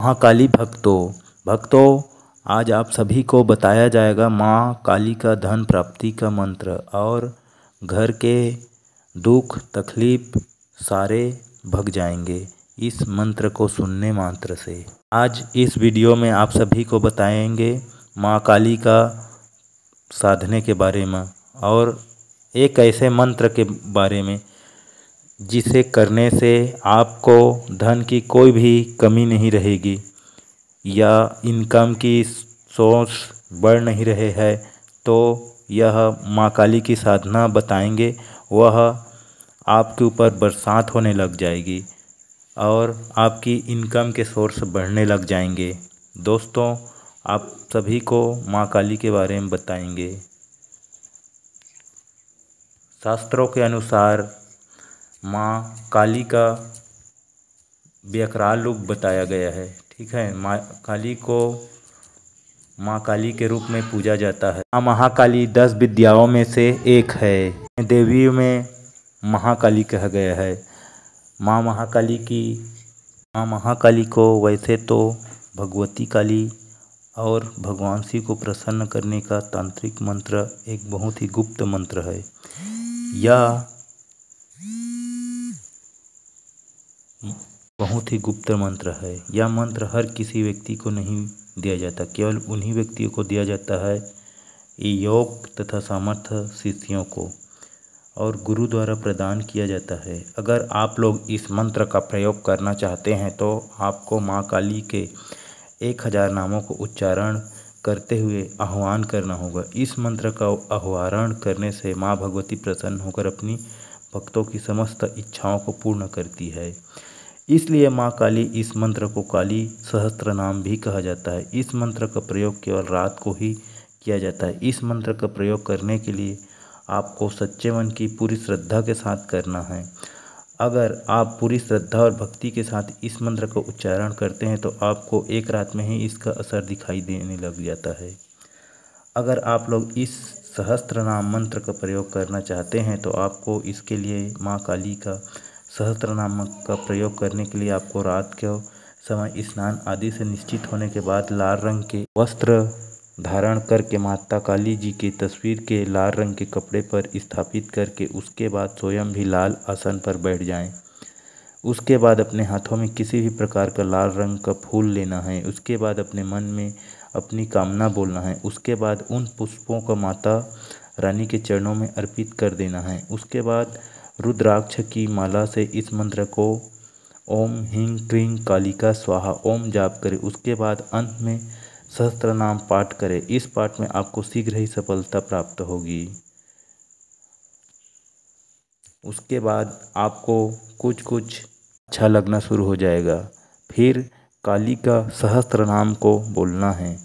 महाकाली भक्तों आज आप सभी को बताया जाएगा माँ काली का धन प्राप्ति का मंत्र और घर के दुख तकलीफ सारे भग जाएंगे इस मंत्र को सुनने मात्र से। आज इस वीडियो में आप सभी को बताएंगे माँ काली का साधने के बारे में और एक ऐसे मंत्र के बारे में जिसे करने से आपको धन की कोई भी कमी नहीं रहेगी या इनकम की सोर्स बढ़ नहीं रहे हैं। तो यह माँ काली की साधना बताएंगे, वह आपके ऊपर बरसात होने लग जाएगी और आपकी इनकम के सोर्स बढ़ने लग जाएंगे। दोस्तों आप सभी को माँ काली के बारे में बताएंगे। शास्त्रों के अनुसार माँ काली का व्याकराल रूप बताया गया है। ठीक है, माँ काली को माँ काली के रूप में पूजा जाता है। माँ महाकाली 10 विद्याओं में से एक है। देवियों में महाकाली कहा गया है। माँ महाकाली को वैसे तो भगवती काली और भगवान शिव को प्रसन्न करने का तांत्रिक मंत्र एक बहुत ही गुप्त मंत्र है। यह बहुत ही गुप्त मंत्र है। यह मंत्र हर किसी व्यक्ति को नहीं दिया जाता, केवल उन्हीं व्यक्तियों को दिया जाता है योग तथा सामर्थ्य शिष्यों को और गुरु द्वारा प्रदान किया जाता है। अगर आप लोग इस मंत्र का प्रयोग करना चाहते हैं तो आपको माँ काली के 1000 नामों को उच्चारण करते हुए आह्वान करना होगा। इस मंत्र का आह्वान करने से माँ भगवती प्रसन्न होकर अपनी भक्तों की समस्त इच्छाओं को पूर्ण करती है। इसलिए माँ काली इस मंत्र को काली सहस्त्र नाम भी कहा जाता है। इस मंत्र का प्रयोग केवल रात को ही किया जाता है। इस मंत्र का प्रयोग करने के लिए आपको सच्चे मन की पूरी श्रद्धा के साथ करना है। अगर आप पूरी श्रद्धा और भक्ति के साथ इस मंत्र का उच्चारण करते हैं तो आपको एक रात में ही इसका असर दिखाई देने लग जाता है। अगर आप लोग इस सहस्त्र नाम मंत्र का प्रयोग करना चाहते हैं तो आपको इसके लिए माँ काली का सहस्त्र नाम का प्रयोग करने के लिए आपको रात के समय स्नान आदि से निश्चित होने के बाद लाल रंग के वस्त्र धारण करके माता काली जी की तस्वीर के लाल रंग के कपड़े पर स्थापित करके उसके बाद स्वयं भी लाल आसन पर बैठ जाएं। उसके बाद अपने हाथों में किसी भी प्रकार का लाल रंग का फूल लेना है। उसके बाद अपने मन में अपनी कामना बोलना है। उसके बाद उन पुष्पों को माता रानी के चरणों में अर्पित कर देना है। उसके बाद रुद्राक्ष की माला से इस मंत्र को ओम ह्रीं क्लीं कालिका स्वाहा ओम जाप करें। उसके बाद अंत में सहस्त्र नाम पाठ करें। इस पाठ में आपको शीघ्र ही सफलता प्राप्त होगी। उसके बाद आपको कुछ अच्छा लगना शुरू हो जाएगा। फिर काली का सहस्त्र नाम को बोलना है।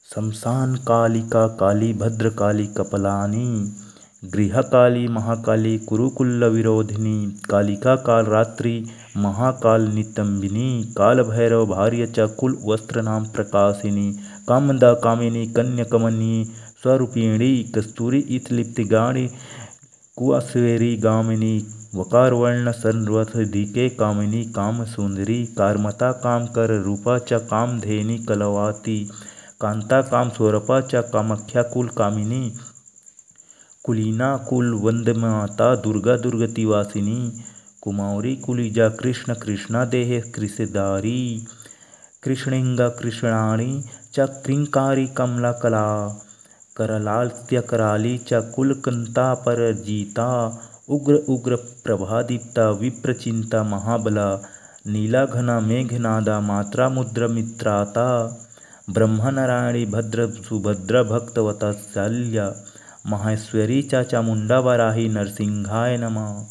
शमशान कालिका काली भद्र काली कपलानी गृह काली महाकाली कुरुकुल्ल विरोधिनी कालिका काल रात्रि महाकाल नितंबिनी काल भैरव भार्य च कुल वस्त्र नाम प्रकाशिनी कामदा कामिनी कन्याकमनी स्वरूपिणी कस्तूरी इतलिप्तिगाणी कुआस्वेरी गामिनी वकार वर्ण सर्वधिके कामिनी काम सुंदरी कारमता काम कर रूपा च कामधेनी कलवाती कांता काम स्वरूपा च कामाख्या कुल कामिनी कुलीना कुल वंदमाता दुर्गा दुर्गतिवासिनी कुमारी कुलिजा कृष्ण कृष्णा देहे कृषदारी कृष्णिंगा कृष्णाणी च क्रिंकारी कमला कला करलाल्य कराली च कुलकंता परजीता उग्र उग्र प्रभादीप्ता विप्रचिंता महाबला नीला घना मेघनादा मात्रा मुद्र मित्राता ब्रह्मनारायणी भद्र सुभद्र भक्तवत्सल्या माहेश्वरी च चामुंडा वराही नरसिंहाय नमः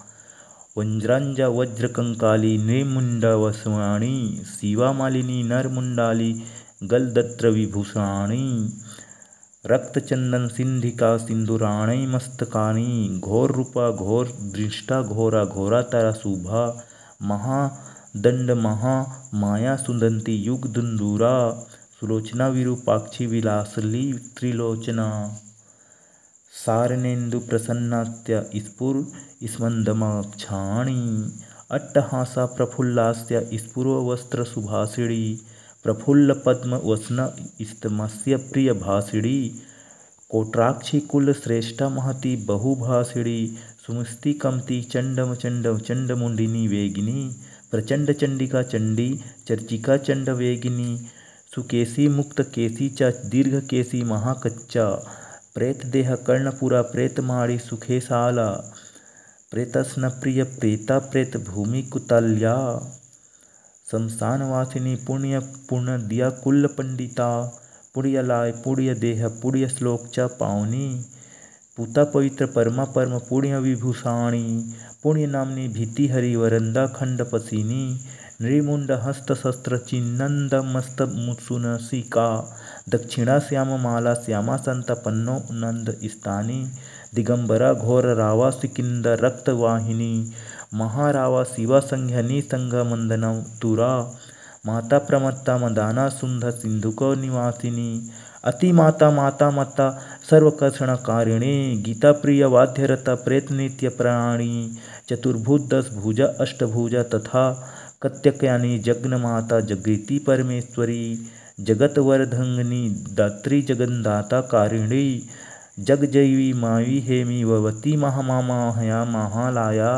वज्रंज वज्रकंकाली नृमुंडवसवाणी शिवामालिनी नरमुंडाली गलदत्र विभूषाणी रक्तचंदन सिंधिका सिंदूराणी मस्तकानी घोर रूपा घोर दृष्टा घोरा घोरा तारा शुभा महादंड महा माया सुदंती युग दुंदूरा सुलोचना विरूपाक्षी विलासली त्रिलोचना सारनेन्दु प्रसन्नात्य स्फुर स्मंदमाक्षाणी अट्टहासा प्रफुल्लास्य स्फुरवस्त्रसुभाषिणी प्रफुल्लपद्मवसन स्तमस्य प्रियभाषिणी कोट्राक्षी कुलश्रेष्ठा महती बहुभाषिणी सुमस्ति कमति चंडमुंडिनी वेगिनी प्रचंड चंडिका चंडी चर्चिका चंड वेगिनी सुकेशी मुक्त केशी च दीर्घ केशी महाकच्चा प्रेत देह कर्णपुरा प्रेतमाड़ी सुखेशाला प्रेतस्न प्रिय प्रेता प्रेत भूमि कुतल्या शमशानवासिनी पुण्य पूर्ण दिया कुल पंडिता पुण्यलाय पुण्य देह पुण्य श्लोक च पावनी पूता पवित्र परमा परम पुण्य विभूषाणी पुण्य नामनी भीति हरि वरंदा खंड पसीनी नृमुंड हस्त शस्त्र चिन्नंद मस्त मुसुनसिका दक्षिणा श्याम माला श्यामा संत पन्नो नंद स्थानी दिगंबरा घोर रावा सिकिंद रक्तवाहिनी महारावा शिवा संघ्यनी संघ मंदन तुरा माता प्रमत्ता मदाना सुंध सिंधुक निवासिनी अति माता माता मत्ता सर्वकर्षणकारिणी गीता प्रिय वाद्यरता प्रेत नित्य प्राणी चतुर्भुज 10 भुजा अष्टभुजा तथा कत्यक्यानी जग्न माता जगृति परमेश्वरी जगत वर्धंगनी दात्री जगन्दाता कारिणी जगजयी मावी हेमी ववती महामाया महालाया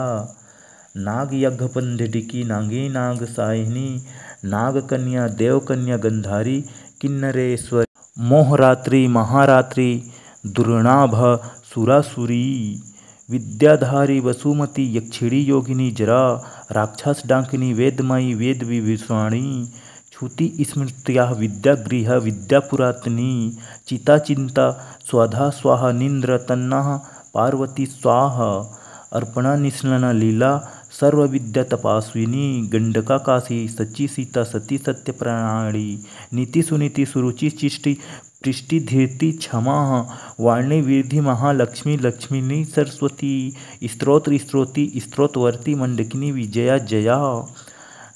नाग यज्ञपंडिकी नागी नाग साहिनी नागकन्या देवकन्या गंधारी किन्नरेश्वर मोहरात्रि महारात्रि दुर्नाभ सुरासुरी विद्याधारी वसुमती यक्षिणी योगिनी जरा राक्षस डाकिनी वेदमयी वेद विभीषणी छुति स्मृत्या विद्यागृह विद्यापुरातनी चिता चिंता स्वधा स्वाहा निंद्र तन्ना पार्वती स्वाहा अर्पणा निस्नना लीला सर्व विद्या तपास्विनी गंडका काशी सच्ची सीता सती सत्य प्रणाली नीति सुनीति सुरुचि चिष्टि पृष्टि धीर्ति क्षमा वाणी विधि महालक्ष्मी लक्ष्मीनी सरस्वती स्त्रोत्र स्त्रोतवर्ती मंडकिनी विजया जया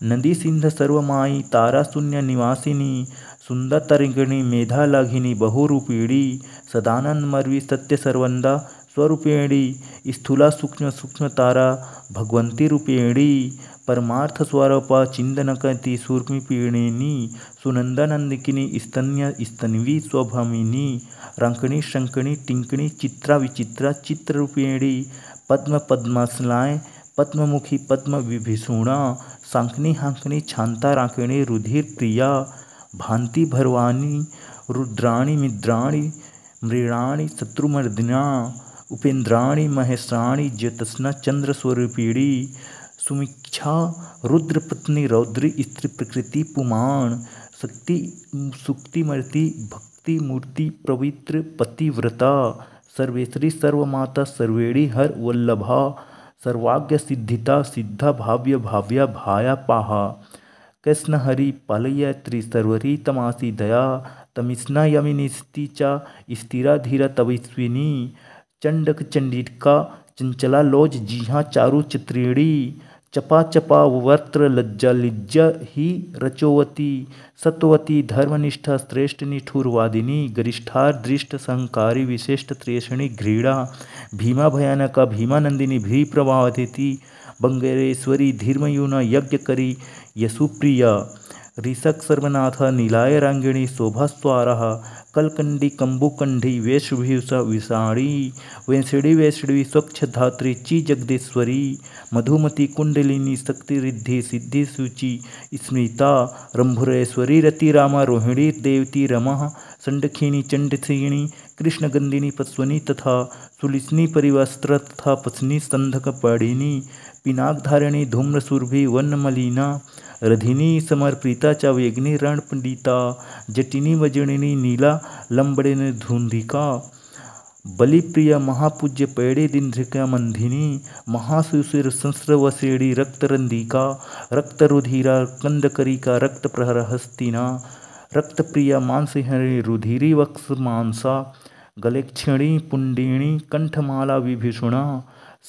नदी सिंध सर्वमाई तारा शून्य निवासिनी सुंदर तरिंगिणी मेधा लाघिनी बहुरूपिणी सदानंद मर्वी सत्य सर्वंदा स्वरूपेणी स्थूला सूक्ष्म सूक्ष्म तारा भगवंती रूपेणी परमार्थ स्वरूपा चिंदनकति सूर्मिपीणिनी सुनंदानंदिकिनी स्तन्य स्तन्वी स्वभामिनी रंकणी शंकणी टिंकणी चित्रा विचित्रा चित्ररूपेणी पद्म पद्मासलाय पद्ममुखी पद्म विभीषुणा सांकनी हांकनी छांता रांकणी रुधिर प्रिया भांति भरवानी रुद्राणी मिद्राणी मृणाणी शत्रुमर्दिना उपेन्द्राणी महेशाणी ज्योत्स्ना चंद्र स्वरूपिणी सुमीक्षा रुद्रपत्नी रौद्री स्त्री प्रकृति पुमाण शक्ति सुक्तिमर्ति भक्ति मूर्ति पवित्र पतिव्रता सर्वेश्वरी सर्वमाता सर्वेणी हर वल्लभा सर्वाज्ञ सिद्धिता सिद्धा भाव्य भाव्या भाया पाहा कृष्ण हरि पालय त्रिसर्वरी तमासी दया तमिस्ना यमिनिस्ति चा स्थिरा धीरा तविस्विनी चंडक चंडिका चंचला लोज जिहा चारु चित्रिणी चपा चपा वर्त्र लज्जा लिज्जा ही रचोवती सत्वती धर्मनिष्ठा श्रेष्ठ निठुरवादिनी गरिष्ठार दृष्ट सहंकारी विशिष्ट त्रेषणी घृणा भीमा भयानका भीमानंदिनी भी प्रभावती बंगेरेश्वरी धीर्मयूना यज्ञ करी यशुप्रिया ऋषक सर्वनाथ नीलाय रांगिणी शोभास्वारा कलकंडी कंबुकंडी वेशभूषा विषाणी वेंसड़ी वैष्णवी स्वच्छ धात्री ची जगदीश्वरी मधुमती कुंडलिनी शक्ति रिद्धि सिद्धि सूचि स्मृता रंभुरेश्वरी रति रामा रोहिणी देवती रमा संडखिनी चंडसिणी कृष्णगंदिनी पस्वनी तथा सुलिसनी परिवस्त्र तथा पसनी संधक पाड़िनी पिनाकधारिणी धूम्रसुरभि वनमलिना रधिनी समर्पिता च वेगिनी रण पंडिता जटिनी वजनिनी नीला लंबड़िन धुंधिका बलिप्रिय महापूज्य पैड़े दिंध्रिका मंधिनी महासुशिर संस्रवसेड़ी रक्तरंधिका रक्तरुधिरा कंदकरिका रक्त प्रहर हस्तिना रक्तप्रिया मानसिहरी रुधिरी वक्स मांसा गलेक्षिणी पुंडिणी कंठमाला विभीषणा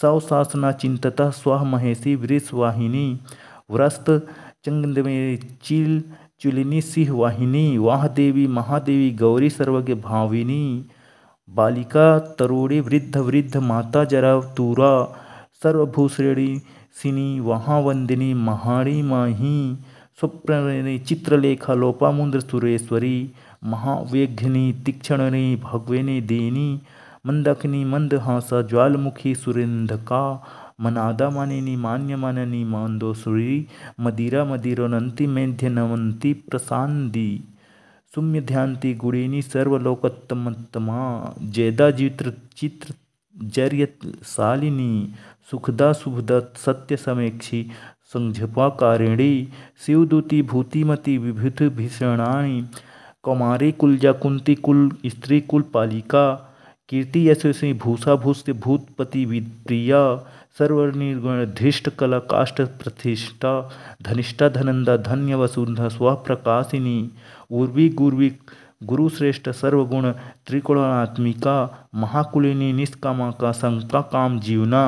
सौशासना चिंतता स्वाह महेशी वृषवाहिनी व्रस्त चंद में चिल चुलिनी सिंह वाहिनी वाह देवी महादेवी गौरी सर्वज्ञ भाविनी बालिका तरुणी वृद्ध वृद्ध माता जरा तूरा सर्वभूश्रेणी सिनी महावंदिनी महाणी माही स्वप्नरेणी चित्रलेखा लोपामुद्र सुरेश्वरी महावेघ्नि तीक्षणनी भगवेनी देनी मंदाकिनी मंदहासा ज्वालमुखी सुरेंधका मनादा मानिनी मान्य माननी मांदोसुरी मदिरा मदिरोनंती मेध्य नवंती प्रसांदी सुम्य ध्यांति गुणिनी सर्वलोकोत्तमोत्तमा जयदा चित्र जर्य शालिनी सुखदा शुभदा सत्य समेक्षी संझपाकारिणी शिवदूती भूतिमती विभूत भीषणाणी कौमारी कुलजा कुंती कुल स्त्री कुल पालिका कीर्ति यशस्वी भूषा भूष्य भूतपति विप्रिया सर्वनिर्गुण धृष्ट कला काष्ठ प्रतिष्ठा धनिष्ठा धनंदा धन्य वसुंधा स्वप्रकाशिनी उर्वी गुर्वी गुरुश्रेष्ठ सर्वगुण त्रिकोणात्मिका महाकुलिनी निष्कामा का संका काम जीवना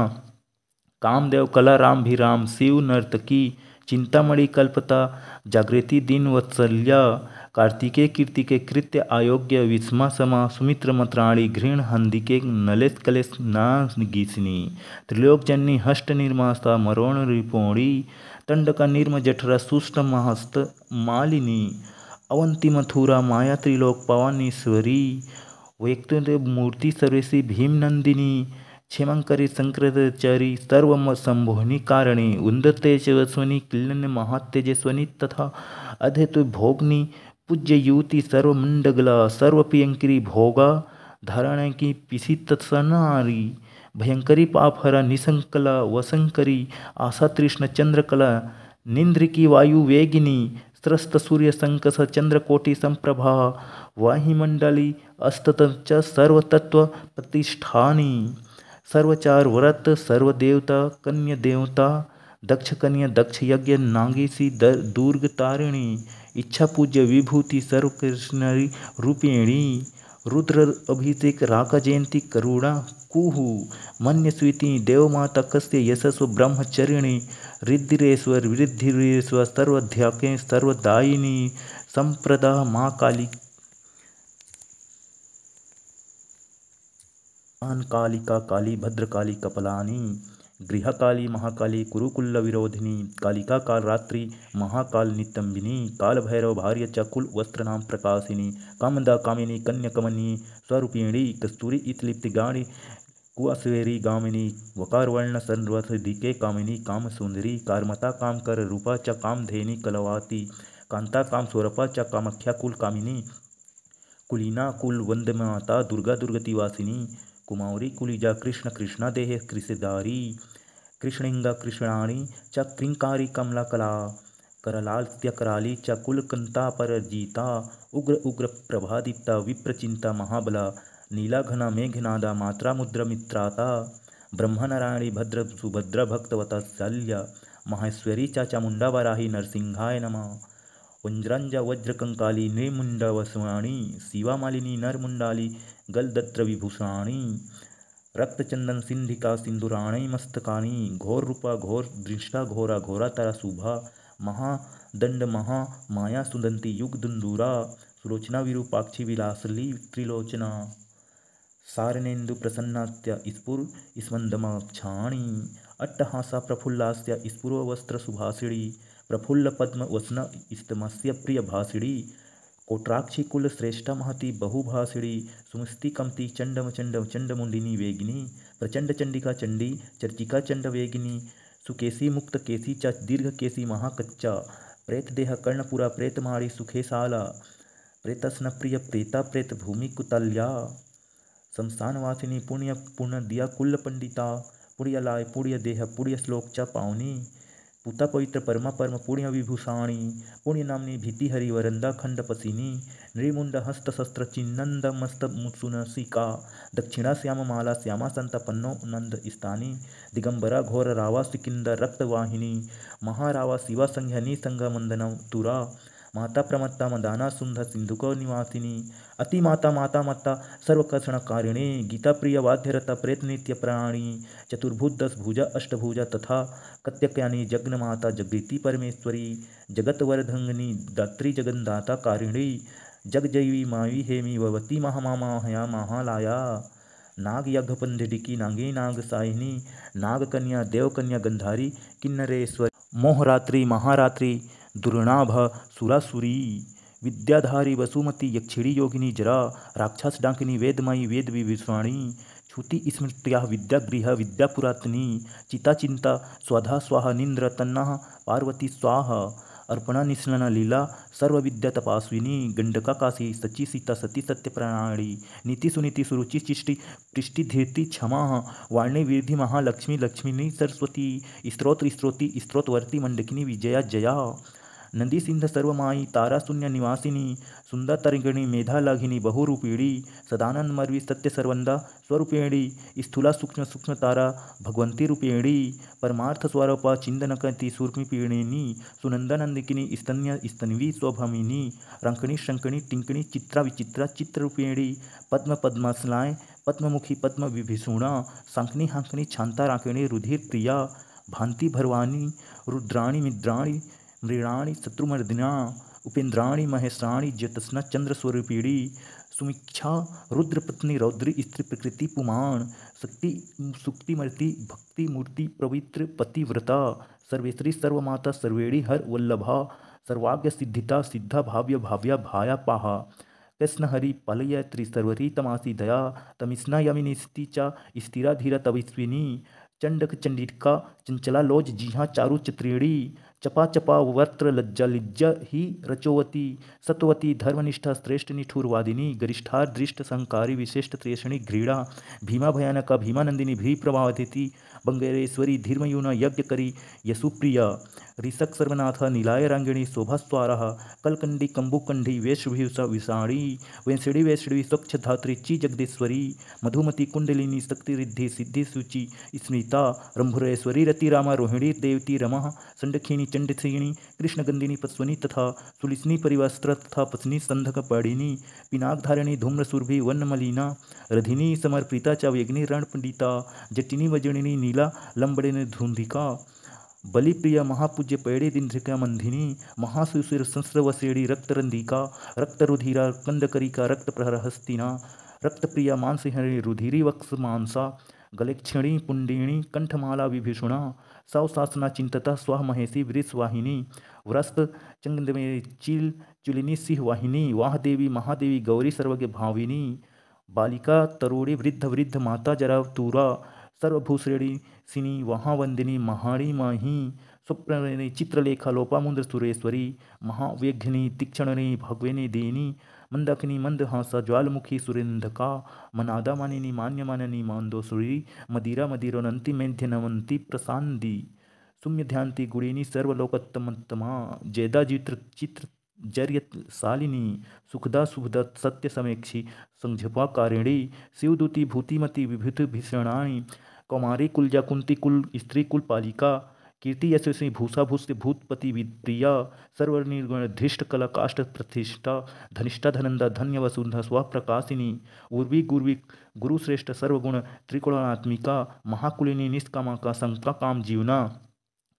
कामदेव कला राम भी राम शिव नर्तकी चिंतामणि कल्पता जागृति दिन वत्सल्या कार्तिके कीर्तिके कृत्य आयोग्य विस्मा समा सुमित्र मत्राणी घृण हंदिके नलेस कलेस नागीसिनी त्रिलोक जननी हष्ट निर्मास्ता मरोण रिपोणी तंडका निर्म जठरा सुष्ट महस्त मालिनी अवंती मथुरा माया त्रिलोक पवानीश्वरी व्यक्त मूर्ति सर्वेशी भीमनंदिनी क्षेमंकरी संकृतचरी सर्व संभोहिनी कारिणी उन्दते तेजस्वनी किल्लन महातेजस्वनी तथा अधेतु भोगनी पूज्य युवती सर्वमंडगला सर्वप्रियंकरी भोगा धारण की पिसी तत्सनारी भयंकरी पापहरा निसंकला वसंकरी आशा तृष्ण चंद्रकला निंद्रिकी वायु वेगिनी स्त्रस्त सूर्य संकस चंद्रकोटि संप्रभा वाहिमंडली अस्तत च सर्वतत्व प्रतिष्ठानी सर्वचार व्रत सर्वदेवता कन्या देवता दक्ष कन्या दक्ष यज्ञ नागेशी दुर्ग तारिणी इच्छा पूज्य विभूति सर्वकृष्णरी रूपिणी रुद्र अभिषेक राका जयंती करुणा कुहु मन्य स्वीति देवमाता कस्य यशस्व ब्रह्मचरिणी रिद्धिरेश्वर वृद्धिरेश्वर सर्वध्याके सर्वदायिनी संप्रदा माँ काली कालिका काली भद्रकाली कपलानी गृहकाली महाकाली कुरुकुल्ल विरोधिनी कालिका काल रात्रि महाकाल नितंबिनी काल भैरव भार्य च कुल वस्त्रनाम प्रकाशिनी कामदा कामिनी कन्याकमनी स्वरूपिणी कस्तूरी इतलिप्ति गाणी कुआस्वेरी गामिनी वकारवर्ण सर्वधिके कामिनी काम सुंदरी कारमता काम कर रूपा च कामधेनी कलवाती कांता काम स्वरूपा च कामख्या कुल कामिनी कुलीना कुल वंदमाता दुर्गा दुर्गति वासिनी कुमारी कुलिजा कृष्ण कृष्णा देह कृषिदारी कृष्णिंगा कृष्णाणी च क्रिंकारी कमला कला करलाल्य कराली च कुलकंता पर जीता उग्र उग्र प्रभादीप्ता विप्रचिंता महाबला नीला घना मेघनादा मात्रा मुद्र मित्राता ब्रह्मनारायणी भद्र सुभद्र भक्तवता शल्य माहेश्वरी चा चामुंडा वराही नरसिंहाय नमः वज्रंजा वज्रकंकाली नृमुंडा वसवाणी शिवा मालिनी नरमुंडाली गलदत्र विभूषाणी रक्तचंदन सिंधिका सिंधुराणी मस्तकानी घोर रूपा घोर दृष्टा घोरा घोरा तारा शुभा महादंड महा माया सुदंती युग दुंदूरा सुलोचना विरूपाक्षी विलासली त्रिलोचना सारणेन्दु प्रसन्नात्या स्फुर स्मंदमाक्षाणी अट्टहासा प्रफुल्लास्या स्फुरवस्त्र सुभाषिणी प्रफुल्ल पद्म वसन स्तमस्य प्रिय भाषिणी कोट्राक्षी कुल श्रेष्ठा महती बहुभाषिणी सुमस्ति कमती चंडम चंड चंडमुंडिनी वेगिनी प्रचंड चंडिका चंडी चर्चिका चंड वेगिनी सुकेशी मुक्त केसी च दीर्घ केसी महाकच्चा प्रेत देह कर्णपुरा प्रेतमाड़ी सुखेशाला प्रेतस्न प्रिय प्रेता प्रेत भूमि कुतल्या शमशानवासिनी पुण्य पुण्य दिया कुल पंडिता पुण्य लाय पुण्य देह पुण्य श्लोक च पावनी पुता पवित्र परमा परम पुण्य विभूषाणी पुण्य नामनी भीति हरि वरंदा खंड पसिनी नृमुंड हस्त शस्त्र चिन्नंद मस्त मुत्सुनसिका दक्षिणा श्याम माला श्यामा संता पन्नो नंद स्थानी दिगंबरा घोर रावा सिकिंद रक्तवाहिनी महारावा शिवा संघ्या निसंग मंदन तुरा माता प्रमत्ता मदाना सुंध सिंधुको निवासिनी अति माता माता मत्ता सर्वकर्षणकारिणी गीता प्रिय वाद्यरता प्रेत नित्य प्राणी चतुर्भुज दस भुजा अष्टभुजा तथा कत्यक्यानी जग्न माता जगृति परमेश्वरी जगत वरधंगनी दात्री जगन्दाता कारिणी जगजयी मावी हेमी भवती महामाया महालाया नाग यज्ञपंडिकी नागी नाग साहिनी नागकन्या देवकन्या गंधारी किन्नरेश्वर मोहरात्रि महारात्रि दुर्नाभ सुरासुरी विद्याधारी वसुमती यक्षिणी योगिनी जरा राक्षस डाकिनी वेदमयी वेद विभीषणी छुति स्मृत्या विद्यागृह विद्यापुरातनी चिता चिंता स्वधा स्वाहा निंद्र तन्ना पार्वती स्वाहा अर्पणा निस्नना लीला सर्व विद्या तपास्विनी गंडका काशी सची सीता सती सत्य प्रणाली नीति सुनीति सुरुचि चिष्टि पृष्टि धीर्ति क्षमा वाणी विधि महालक्ष्मी लक्ष्मीनी सरस्वती स्त्रोत्र स्त्रोति स्त्रोतवर्ती मंडकिनी विजया जया नंदी सिंध सर्वमाई तारा शून्य निवासिनी सुंदर तरिंगिणी मेधा लाघिनी बहुरूपिणी सदानंद मर्वी सत्य सर्वंदा स्वरूपिणी स्थूला सूक्ष्म सूक्ष्म तारा भगवंती रूपिणी परमार्थ स्वरूपा चिंदनकती सूर्मिपिणी सुनंदनंदिकिनी स्तन्य स्तन्वी स्वभमिनी रंकणी शंकणी टिंकणी चित्रा विचित्रा चित्ररूपिणी पद्म पद्मासलाय पद्ममुखी पद्म विभीषुणा सांकनी हांकनी छांता राकिणी रुधिर प्रिया भांति भरवानी रुद्राणी मिद्राणी मृणाणी शत्रुमर्दिना उपेन्द्राणी महेश्राणी ज्योत्स्ना चंद्रस्वरूपिणी सुमीक्षा रुद्रपत्नी रौद्री स्त्री प्रकृति पुमाण शक्ति सुक्तिमर्ति भक्ति मूर्ति पवित्र पतिव्रता सर्वेश्वरी सर्वमाता सर्वेणी हर वल्लभा सर्वाज्ञ सिद्धिता सिद्धा भाव्य भाव्या भाया पाहा कृष्ण हरि पालय त्रिसर्वरी तमासी दया तमिस्ना यमिनी स्थिचा स्थिरा धीरा तविस्विनी चंडक चंडिका चंचला लोज जिहा चारु चित्रेणी चपा चपा वर्त्र लज्जा लिज्जा ही रचोवती सत्वती धर्मनिष्ठा श्रेष्ठ निठुरवादिनी गरिष्ठार दृष्ट संकारी विशिष्ट त्रेषणी घृणा भीमा भयानका भीमानंदिनी भी प्रभावती बंगेरेश्वरी धीर्मयूना यज्ञ करी यशुप्रिया ऋषक सर्वनाथ नीलाय रांगिणी शोभास्वारा कलकंडी कंबुकंडी वेशभूषा विषाणी वेंसड़ी वैष्णवी स्वच्छ धात्री ची जगदीश्वरी मधुमती कुंडलिनी शक्ति रिद्धि सिद्धि सूचि स्मिता रंभुरेश्वरी रति रामा रोहिणी देवती रमा संडखिनी चंडसिणी कृष्णगंधिनी पस्वनी तथा सुलिसनी परिवस्त्र तथा पत्नी संधक पाड़िनी पिनाकधारिणी धूम्रसुरभि वन्नमलिना रधिनी समर्पिता च वेग्नि रणपंडिता जटिनी वजनिनी नीला लंबड़िनी धुंधिका बलिप्रिया महापूज्य पैड़े दिंध्रिका मंधिनी महासुशिर संस्रवसेड़ी रक्तरंधिका रक्तरुधिरा कंदकरिका रक्त प्रहर हस्तिना रक्तप्रिया मानसिंहणी रुधिरी वक्स मानसा गलेक्षिणी पुंडिणी कंठमाला विभीषुणा सौशासना चिंतता स्वाह महेशी वृषवाहिनी व्रस्त चंगदमे चिल चुलिनी सिंह वाहिनी वाह देवी महादेवी गौरी सर्वज्ञ भाविनी बालिका तरुणी वृद्ध वृद्ध माता जरा तूरा सर्वभूश्रेणी सिनी वहावंदिनी महाणी माही स्वप्नरेणी चित्रलेखा लोपामुद्र सुरेश्वरी महाव्यघ्नि तीक्षणनी भगवेनी देनी मंदाकिनी मंदहासा ज्वालमुखी सुरेंधका मनादा मानिनी मान्यमाननी मांदोसुरी मदिरा मदिरोनंती मेध्यनवंती प्रसांदी सुम्य ध्यांति गुणिनी सर्वलोकोत्तमोत्तमा जयदा चित्र जर्यत शालिनी सुखदा सुखदा सत्य समेक्षी संझपाकारिणी शिवदूती भूतिमती विभूति भीषणाणी कौमारी कुलजा कुंती कुल स्त्री कुल पालिका कीर्ति यशस्वी भूषा भूष्य भूतपति विप्रिया सर्वनिर्गुण धृष्ट कला काष्ठ प्रतिष्ठा धनिष्ठा धनंदा धन्य वसुंधा स्वप्रकाशिनी उर्वी गुर्वी गुरुश्रेष्ठ सर्वगुण त्रिकोणात्मिका महाकुलिनी निष्कामा का संका काम जीवना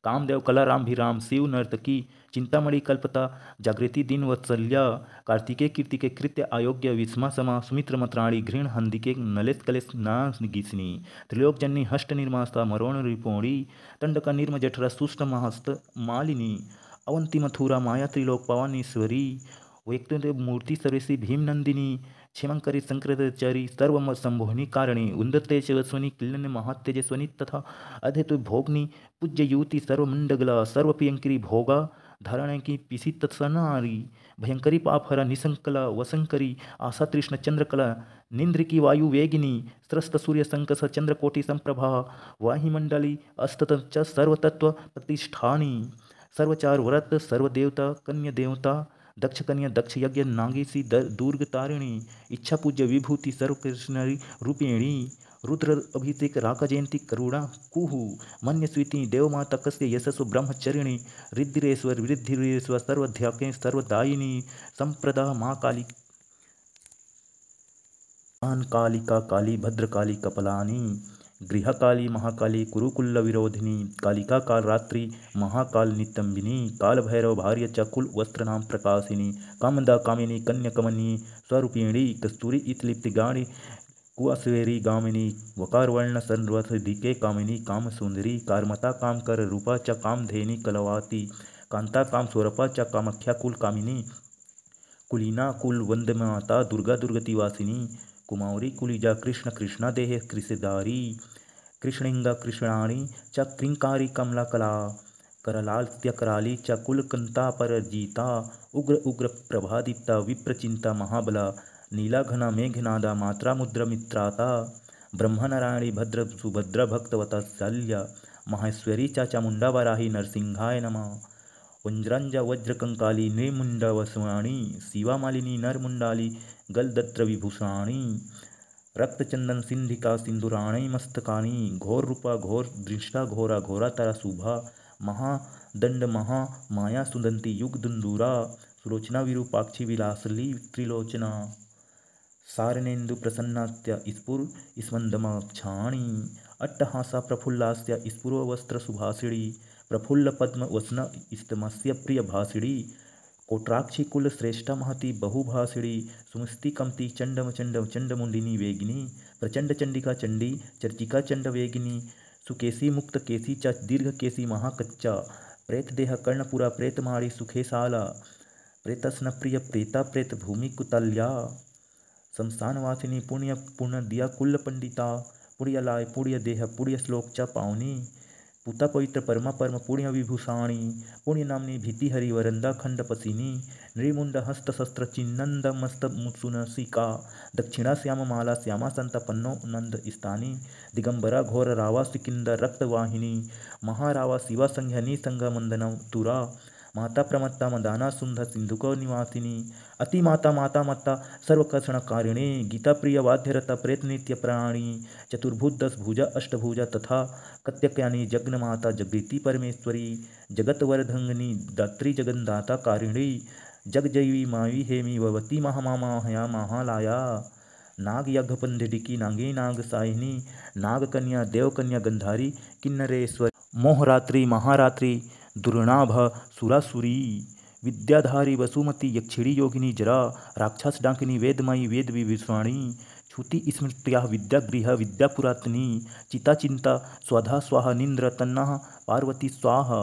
कामदेव कलाराम भीराम शिव नर्तकी चिंतामणि कल्पता जागृति दिन वत्सल्या कार्तिके कीर्तिके कृत्य आयोग्य विस्मा समा सुमित्र मत्राणी घृण हंदिके नलेस कलेस नागिसनी त्रिलोकजन्नी हष्ट निर्मास्ता मरोण रिपोणी तंडका निर्म जठरा सुष्ट महस्त मालिनी अवंती मथुरा माया त्रिलोक पवानीश्वरी वैक्तुदेव मूर्ति सर्वेशी भीमनंदिनी क्षेमंकरी संकृतचारी सर्व संभोहिनी कारिणी उन्दते शिवस्वनी किल्लन महातेजस्वनी तथा अधेतु भोगनी पूज्य युवती सर्वमंडगला सर्वप्रियंकरी भोगा धारण की पिसी तत्सनारी भयंकरी पापहरा निसंकला वसंकरी आशा तृष्ण चंद्रकला निंद्रिकी वायु वेगिनी स्रस्त सूर्य संकस चंद्रकोटि संप्रभा वाहिमंडली अस्तत च सर्वतत्व प्रतिष्ठानी सर्वचार व्रत सर्वदेवता कन्या देवता दक्ष कन्या दक्ष यज्ञ नागेशी दुर्ग तारिणी इच्छा पूज्य विभूति सर्वकृष्णरी रूपिणी रुद्र अभिषेक राका जयंती करुणा कुहु मन्य स्वीति देवमाता कस्य यशस्व ब्रह्मचरिणी रिद्धिरेश्वर वृद्धिरेश्वर सर्वध्याके सर्वदायिनी संप्रदा माँ काली कालिका काली भद्रकाली कपलानी गृहकाली महाकाली कुरुकुल्ल विरोधिनी कालिका काल रात्रि महाकाल नितंबिनी काल भैरव भार्य च कुल वस्त्रनाम प्रकाशिनी कामदा कामिनी कन्याकमनी स्वरूपिणी कस्तूरी इतलिप्तिगाणी कुअस्वेरी गामिनी वकारवर्ण सर्वधिके कामिनी काम सुंदरी कारमता काम कर रूपा च कामधेनी कलवाती कांता काम स्वरूपा च कामख्या कुल कामिनी कुलीना कुल वंदमाता दुर्गा दुर्गति वासिनी कुमारी कुलिजा कृष्ण कृष्णा देह कृषिदारी कृष्णिंगा कृष्णाणी च क्रिंकारी कमला कला करलाल्य कराली च कुलकंता पर जीता उग्र उग्र प्रभादीप्ता विप्रचिंता महाबला नीला घना मेघनादा मात्रा मुद्र मित्राता ब्रह्मनारायणी भद्र सुभद्र भक्तवत्सल्या माहेश्वरी चा चामुंडा वराही नरसिंहाय नमः वज्रंजा वज्रकंकाली निर्मुंडा वसवाणी शिवा मालिनी नरमुंडाली गलदत्र विभूषाणी रक्तचंदन सिंधिका सिंधुराणी मस्तकानी घोर रूपा घोर दृष्टा घोरा घोरा तारा शुभा महादंड महा माया सुदंती युग दुंदूरा सुलोचना विरूपाक्षी विलासली त्रिलोचना सारणेन्दु प्रसन्नात्य स्फुर स्मंदमाक्षाणी अट्टहासा प्रफुल्लास्य स्फुरवस्त्र सुभाषिणी प्रफुल्ल पद्म वसन स्तमस्य प्रिय भाषिणी कोट्राक्षी कुल श्रेष्ठा महती बहुभाषिणी सुमस्ति कमती चंडमुंडिनी वेगिनी प्रचंड चंडिका चंडी चर्चिका चंड वेगिनी सुकेसी मुक्त केसी च दीर्घ केसी महाकच्चा प्रेत देह कर्णपुरा प्रेतमाड़ी सुखेशाला प्रेतस्न प्रिय प्रेता प्रेत भूमि कुतल्या शमशानवासिनी पुण्य पुण्य दिया कुल पंडिता पुण्य लाय पुण्य देह पुण्य श्लोक च पावनी पुता पवित्र परमा परम पुण्य विभूषाणी पुण्य नामनी भीति हरि वरंदा खंड पसिनी नृमुंड हस्त शस्त्र चिन्नंद मस्त मुत्सुनसिका दक्षिणा श्याम माला श्यामा संत पन्नो नंद स्थानी दिगंबरा घोर रावा सिकिंद रक्तवाहिनी महारावा शिवा संघ निसंग मंदन तुरा माता प्रमत्ता मदाना सुंध सिंधुको निवासिनी अति माता माता मत्ता सर्वकर्षणकारिणी गीता प्रिय वाद्यरता प्रेत नित्य प्राणी चतुर्भुज दस भुजा अष्टभुजा तथा कत्यक्यानी जग्न माता जगृति परमेश्वरी जगत वरधंगनी दात्री जगन्दाता कारिणी जगजयी मावी हेमी भवती महामाया महालाया नाग यज्ञपंडिकी नागी नाग साहिनी नागकन्या देवकन्या गंधारी किन्नरेश्वर मोहरात्रि महारात्रि दुर्नाभ सुरासुरी विद्याधारी वसुमती यक्षिणी योगिनी जरा राक्षस डाकिनी वेदमयी वेद विविस्वाणी छुति स्मृत्या विद्यागृह विद्यापुरातनी चिता चिंता स्वधा स्वाहा निंद्र तन्ना पार्वती स्वाहा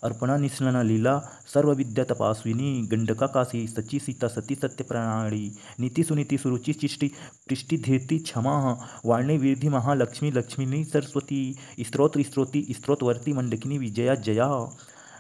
अर्पणा निस्नना लीला सर्व विद्या तपास्विनी गंडका काशी सची सीता सती सत्य प्रणाली नीति सुनीति सुरुचि चिष्टि पृष्टि धीर्ति क्षमा वाणी विधि महालक्ष्मी लक्ष्मीनी सरस्वती स्त्रोत्र स्त्रोति स्त्रोतवर्ती मंडकिनी विजया जया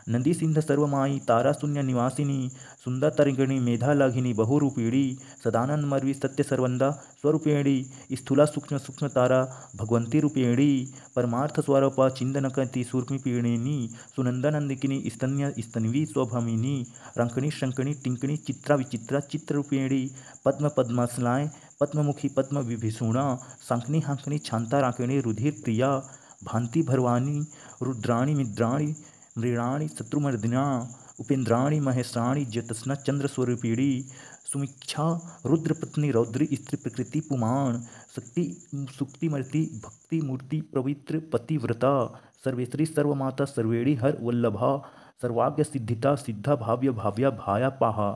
नंदी सिंध सर्वमाई तारा शून्य निवासिनी सुंदर तरंगिणी मेधा लाघिनी बहुरूपिणी सदानंद मर्वी सत्य सर्वंदा स्वरूपिणी स्थूला सूक्ष्म सूक्ष्म तारा भगवंती रूपिणी परमार्थ स्वरूपा चिंदनकती सूर्मिपिणी सुनंदनंदिकिनी स्तन्य स्तन्वी स्वभमिनी रंकणी शंकणी टिंकणी चित्रा विचित्रा चित्ररूपिणी पद्म पद्मासलाय पद्ममुखी पद्म विभीषुणा सांकनी हांकनी छांता राकिणी रुधिर प्रिया भांति भरवानी रुद्राणी मिद्राणी मृणाणी शत्रुमर्दिना उपेन्द्राणी महेशाणी ज्योत्स्ना चंद्रस्वरूपिणी सुमीक्षा रुद्रपत्नी रौद्री स्त्री प्रकृति पुमाण शक्ति सुक्तिमर्ति भक्ति मूर्ति पवित्र पतिव्रता सर्वेश्वरी सर्वमाता सर्वेणी हर वल्लभा सर्वाज्ञ सिद्धिता सिद्धा भाव्य भाव्या भाया पाहा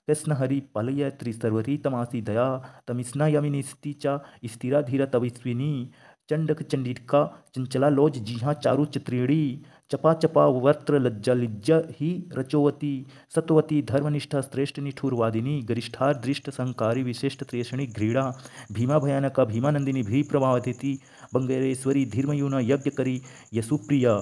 कृष्ण हरि पलय त्रिसर्वरी तमासी दया तमिस्ना यमिनी स्थिचा स्थिरा धीरा तविस्विनी चंडक चंडिका चंचला लोज जिहा चारु चित्रेणी चपा चपा वर्त्र लज्जा लिज्जा ही रचोवती सत्वती धर्मनिष्ठा श्रेष्ठ निठुरवादिनी गरिष्ठार दृष्ट संकारी विशिष्ट त्रेषणी घृणा भीमा भयानका भीमानंदिनी भी प्रभावती बंगेरेश्वरी धीर्मयूना यज्ञ करी यशुप्रिया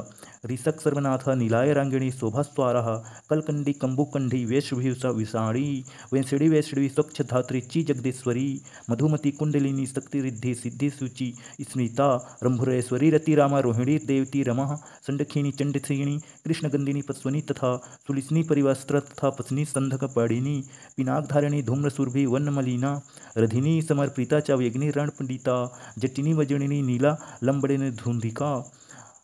ऋषक सर्वनाथ नीलाय रांगिणी शोभास्वारा कलकंडी कंबुकंडी वेशभूषा विषाणी वेंसड़ी वैष्णवी स्वच्छ धात्री ची जगदीश्वरी मधुमती कुंडलिनी शक्ति रिद्धि सिद्धि सूचि स्मृता रंभुरेश्वरी रति रामा रोहिणी देवती रमा संडखिनी चंडसिणी कृष्णगंदिनी पस्वनी तथा सुलिसनी परिवस्त्र तथा पत्नी संधक पाड़िनी पिनाकधारिणी धूम्रसुरभि वन्नमलिना रधिनी समर्पिता च वेग्नि रणपंडिता जटिनी वजनिनी नीला लंबड़िनी धुंधिका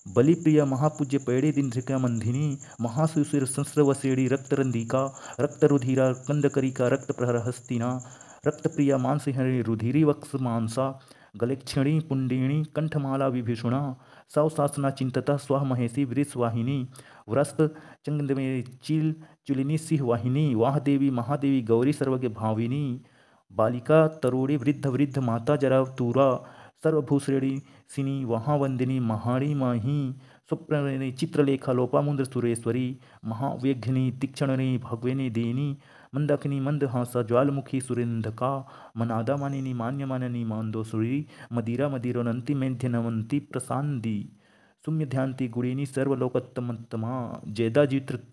बलिप्रिया महापूज्य पैड़े दिंध्रिका मंधिनी महासुशिर संस्रवसेड़ी रक्तरंधिका रक्तरुधिरा कंदकरिका रक्त प्रहर हस्तिना रक्तप्रिया मानसिंहणी रुधिरी वक्स मांसा गलेक्षिणी पुंडिणी कंठमाला विभीषुणा सौशासना चिंतता स्वाह महेशी वृषवाहिनी व्रस्त चंगदमे चिल चुलिनी सिंह वाहिनी वाह देवी महादेवी गौरी सर्वज्ञ भाविनी बालिका तरुणी वृद्ध वृद्ध माता जरा तूरा सर्वभूश्रेणी सिनी महावंदिनी महाणी माही स्वप्नरेणी चित्रलेखा लोपामुद्र सुरेश्वरी महाव्यघ्नि तीक्षणिनी भगवेनी देनी मंदाकिनी मंदहासा ज्वालमुखी सुरेंधका मनादा मानिनी मान्यमाननी मांदोसुरी मदिरा मदिरोनंती मेध्यनवंती प्रसांदी सुम्य ध्यांति गुणिनी सर्वलोकोत्तमोत्तमा जयदा